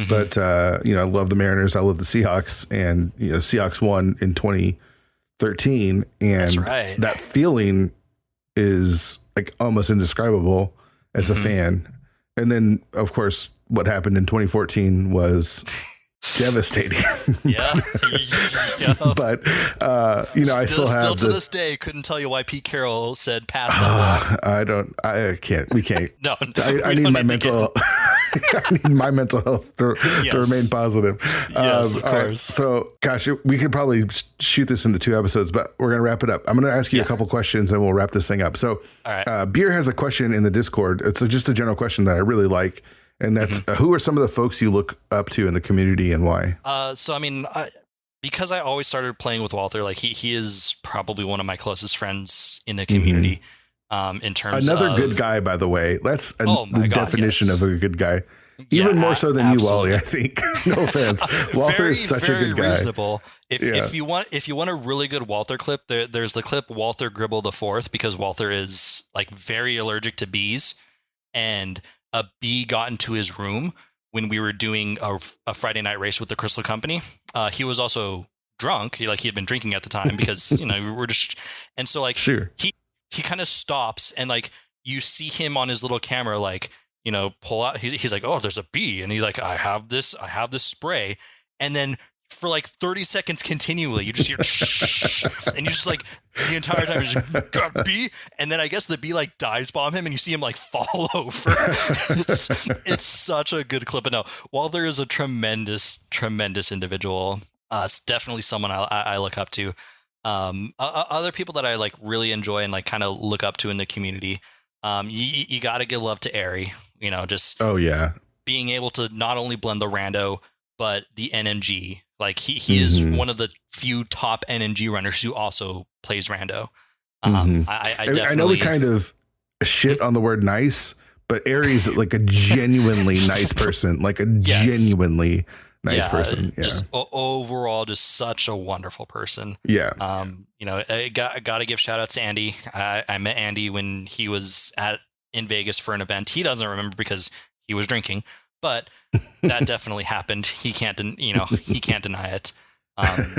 but I love the Mariners. I love the Seahawks, and Seahawks won in 2013, and that's right. That feeling is like almost indescribable as a fan. And then, of course, what happened in 2014 was devastating. Yeah. But I still have to this day couldn't tell you why Pete Carroll said pass that ball. I can't. We can't. No, I need my mental. I need my mental health to remain positive. Yes, of course. Right, so, gosh, we could probably shoot this into 2 episodes, but we're going to wrap it up. I'm going to ask you a couple questions, and we'll wrap this thing up. So, all right. Beer has a question in the Discord. It's just a general question that I really like. And that's who are some of the folks you look up to in the community, and why? So, I mean, because I always started playing with Walter, like he is probably one of my closest friends in the community. In terms another of good guy, by the way. That's the definition of a good guy. Even more so than absolutely. You, Wally, I think. No offense. Walter is such a good guy. Reasonable. If you want a really good Walter clip, there's the clip Walter Gribble the Fourth, because Walter is like very allergic to bees, and a bee got into his room when we were doing a Friday night race with the Crystal Company. He was also drunk. He had been drinking at the time, because we were just, and so like he kind of stops, and like you see him on his little camera, like, pull out. He's like, oh, there's a bee, and he's like, I have this spray, and then for like 30 seconds continually, you just hear and you just like the entire time you just got bee, and then I guess the bee like dives bomb him, and you see him like fall over. It's such a good clip. And no, Walter is a tremendous individual. It's definitely someone I look up to. Other people that I like really enjoy and like kind of look up to in the community. You got to give love to Airy, just being able to not only blend the Rando, but the NMG. Like he is one of the few top NMG runners who also plays Rando. I know we kind of shit on the word nice, but Airy's like a genuinely nice person, like a genuinely nice person. Yeah. Just overall, just such a wonderful person. Yeah. I got to give shout out to Andy. I met Andy when he was in Vegas for an event. He doesn't remember because he was drinking, but that definitely happened. He can't deny it.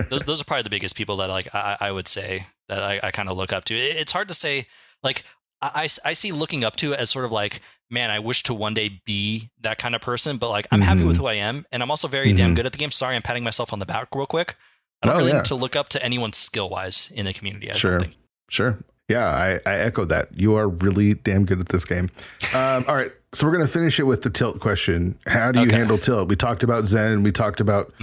Those are probably the biggest people that like I would say that I kind of look up to. It's hard to say. Like I see looking up to as sort of like, man, I wish to one day be that kind of person, but like I'm happy with who I am, and I'm also very damn good at the game. Sorry, I'm patting myself on the back real quick. I don't really need to look up to anyone skill wise in the community. I don't think. Sure. Yeah, I echo that. You are really damn good at this game. All right. So we're going to finish it with the tilt question. How do you handle tilt? We talked about Zen. We talked about,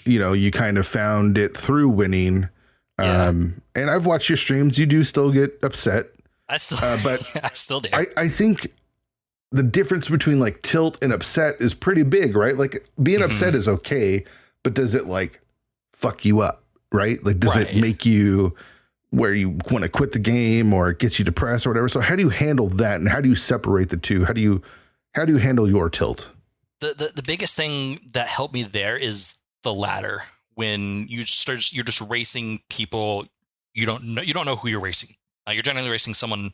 you kind of found it through winning. And I've watched your streams. You do still get upset. I still, but I still do. I think the difference between like tilt and upset is pretty big, right? Like being upset is okay, but does it like fuck you up, right? Like, does it make you where you want to quit the game, or it gets you depressed or whatever? So how do you handle that, and how do you separate the two? How do you handle your tilt? The biggest thing that helped me there is the ladder. When you're just racing people, you don't know who you're racing. You're generally racing someone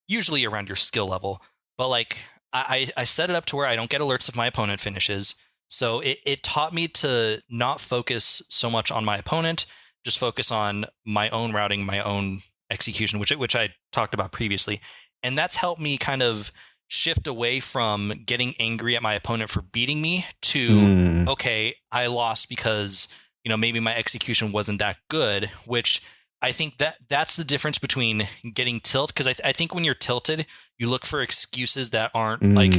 usually around your skill level, but like I set it up to where I don't get alerts if my opponent finishes. So it taught me to not focus so much on my opponent, just focus on my own routing, my own execution, which I talked about previously. And that's helped me kind of shift away from getting angry at my opponent for beating me to, okay, I lost because, maybe my execution wasn't that good, which I think that's the difference between getting tilt. Because I think when you're tilted, you look for excuses that aren't like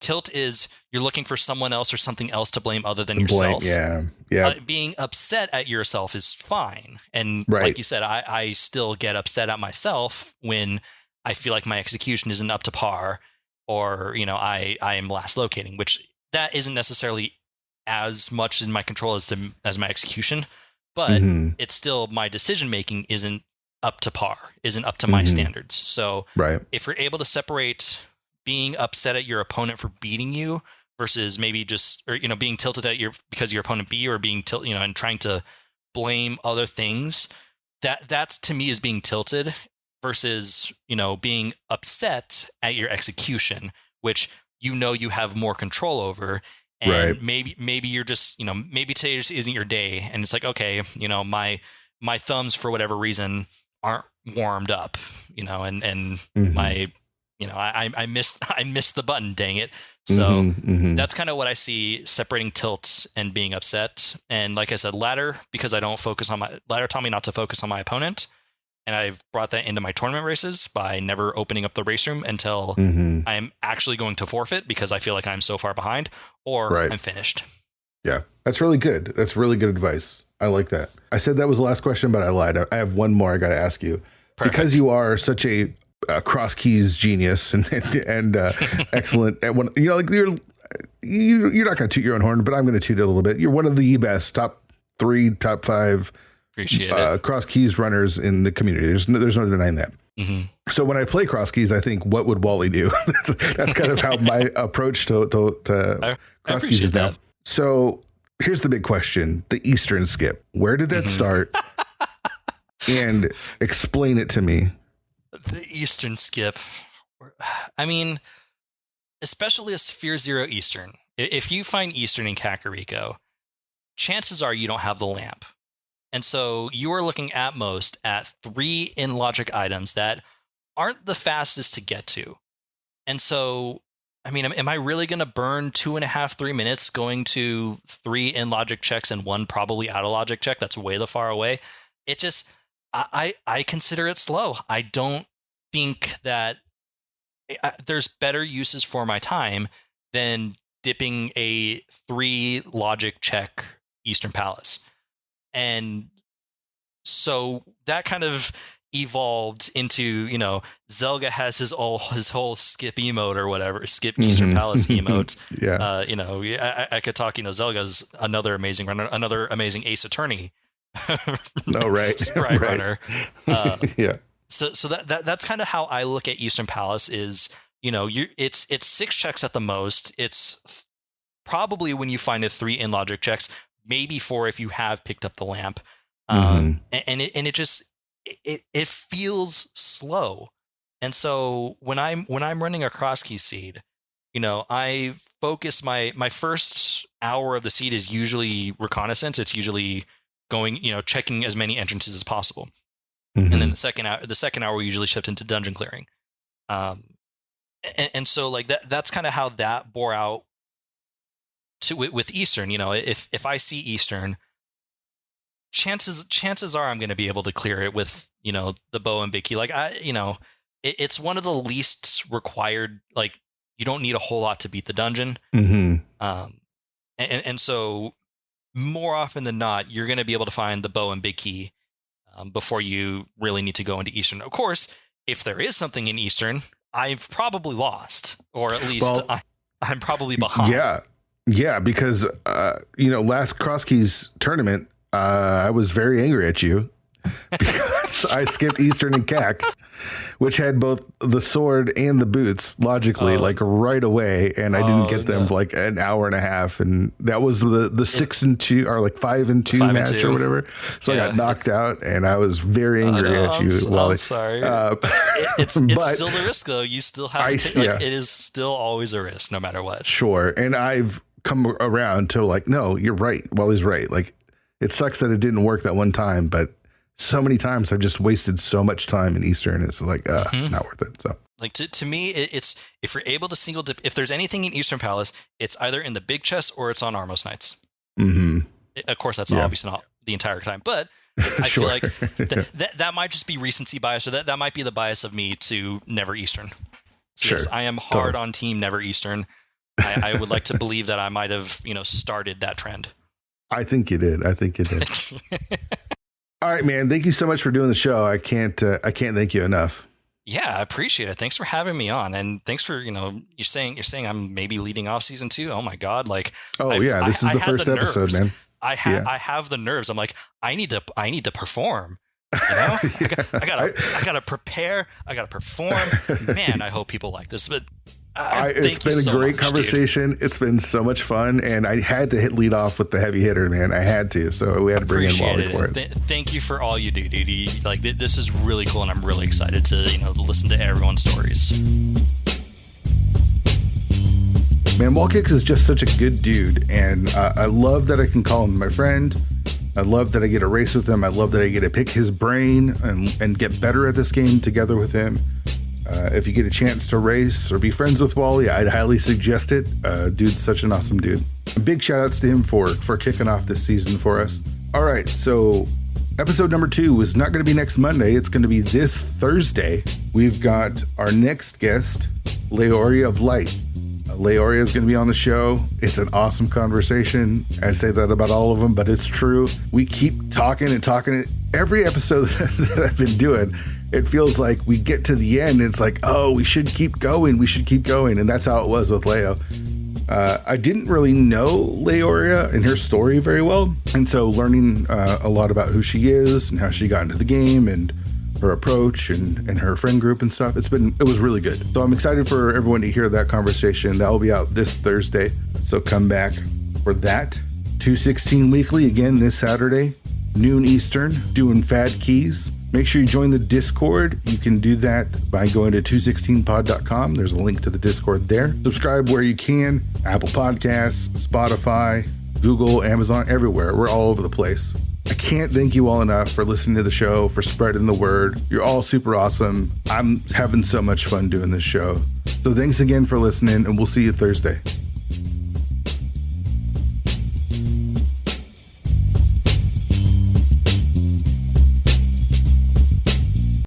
tilt is you're looking for someone else or something else to blame other than yourself. Yeah. Being upset at yourself is fine. And like you said, I still get upset at myself when I feel like my execution isn't up to par, or, I am last locating, which that isn't necessarily as much in my control as my execution, but it's still, my decision making isn't up to par, isn't up to my standards. So if you're able to separate being upset at your opponent for beating you versus maybe being tilted at because your opponent beat you, or being and trying to blame other things, that's to me is being tilted, versus, being upset at your execution, which you have more control over. And maybe you're just, maybe today just isn't your day, and it's like, okay, my thumbs for whatever reason aren't warmed up, and my, I missed the button, dang it. So that's kind of what I see separating tilts and being upset. And like I said, ladder, because I don't focus on ladder taught me not to focus on my opponent. And I've brought that into my tournament races by never opening up the race room until I'm actually going to forfeit because I feel like I'm so far behind, or I'm finished. Yeah, that's really good. That's really good advice. I like that. I said that was the last question, but I lied. I have one more I got to ask you. Perfect. Because you are such a cross keys genius and excellent at one. You're not going to toot your own horn, but I'm going to toot it a little bit. You're one of the best top 3, top 5. Appreciate it. Cross keys runners in the community. There's no denying that. So when I play cross keys, I think, what would Wally do? That's kind of how my approach to cross keys is now. So here's the big question: the Eastern skip. Where did that start? And explain it to me. The Eastern skip. I mean, especially a Sphere Zero Eastern. If you find Eastern in Kakariko, chances are you don't have the lamp. And so you are looking at most at 3 in logic items that aren't the fastest to get to. And so, I mean, am I really going to burn 2.5, 3 minutes going to 3 in logic checks and 1 probably out of logic check? That's way the far away. It just, I consider it slow. I don't think that there's better uses for my time than dipping a 3 logic check Eastern Palace. And so that kind of evolved into, Zelda has his whole skip emote or whatever, skip Eastern Palace emote. I could talk, Zelda's another amazing runner, another amazing Ace Attorney. Sprite runner. So that's kind of how I look at Eastern Palace is, it's 6 checks at the most. It's probably when you find a 3 in logic checks, maybe 4 if you have picked up the lamp. And it feels slow. And so when I'm running a cross key seed, I focus my first hour of the seed is usually reconnaissance. It's usually going, checking as many entrances as possible. And then the second hour we usually shift into dungeon clearing. And so like that's kind of how that bore out with Eastern. If I see Eastern, chances are I'm going to be able to clear it with, the bow and big key. Like it's one of the least required, like you don't need a whole lot to beat the dungeon. And so more often than not, you're going to be able to find the bow and big key before you really need to go into Eastern. Of course, if there is something in Eastern, I've probably lost, or at least I'm probably behind. Yeah, because, last Cross Keys tournament, I was very angry at you because I skipped Eastern and CAC, which had both the sword and the boots logically, like right away. And I didn't get them for like an hour and a half. And that was the 6 and 2 or like 5 and 2 match or whatever. So I got knocked out and I was very angry at you. I'm sorry. It's still the risk though. You still have to take, it is still always a risk no matter what. Sure. And I've come around to like, no, you're right. Wally's right. Like it sucks that it didn't work that one time, but so many times I've just wasted so much time in Eastern. It's like, not worth it. So like to me, it's, if you're able to single dip, if there's anything in Eastern Palace, it's either in the big chest or it's on Armos Knights. Of course, that's obviously not the entire time, but I feel like that might just be recency bias, or that might be the bias of me to never Eastern. So yes, I am hard on team never Eastern. I would like to believe that I might have, started that trend. I think you did. All right, man. Thank you so much for doing the show. I can't thank you enough. Yeah, I appreciate it. Thanks for having me on, and thanks for you're saying I'm maybe leading off season 2. Oh my God! Like, this is the first episode, man. I have the nerves. I'm like, I need to perform. I gotta prepare. I gotta perform. Man, I hope people like this. But it's been a great conversation. Dude. It's been so much fun, and I had to lead off with the heavy hitter, man. I had to, so we had to bring in Wally for it. Thank you for all you do, dude. Like, this is really cool, and I'm really excited to listen to everyone's stories. Man, Wallkicks is just such a good dude, and I love that I can call him my friend. I love that I get to race with him. I love that I get to pick his brain and get better at this game together with him. If you get a chance to race or be friends with Wally, I'd highly suggest it. Dude's such an awesome dude. Big shout outs to him for kicking off this season for us. All right, so episode number 2 is not going to be next Monday. It's going to be this Thursday. We've got our next guest, Leoria of Light. Leoria is going to be on the show. It's an awesome conversation. I say that about all of them, but it's true. We keep talking and talking. Every episode that I've been doing, it feels like we get to the end. And it's like, oh, we should keep going. And that's how it was with Leo. I didn't really know Leoria and her story very well. And so learning a lot about who she is and how she got into the game and her approach and her friend group and stuff. It was really good. So I'm excited for everyone to hear that conversation. That will be out this Thursday. So come back for that. 216 Weekly again this Saturday, noon Eastern, doing Fad Keys. Make sure you join the Discord. You can do that by going to 216pod.com. There's a link to the Discord there. Subscribe where you can. Apple Podcasts, Spotify, Google, Amazon, everywhere. We're all over the place. I can't thank you all enough for listening to the show, for spreading the word. You're all super awesome. I'm having so much fun doing this show. So thanks again for listening, and we'll see you Thursday.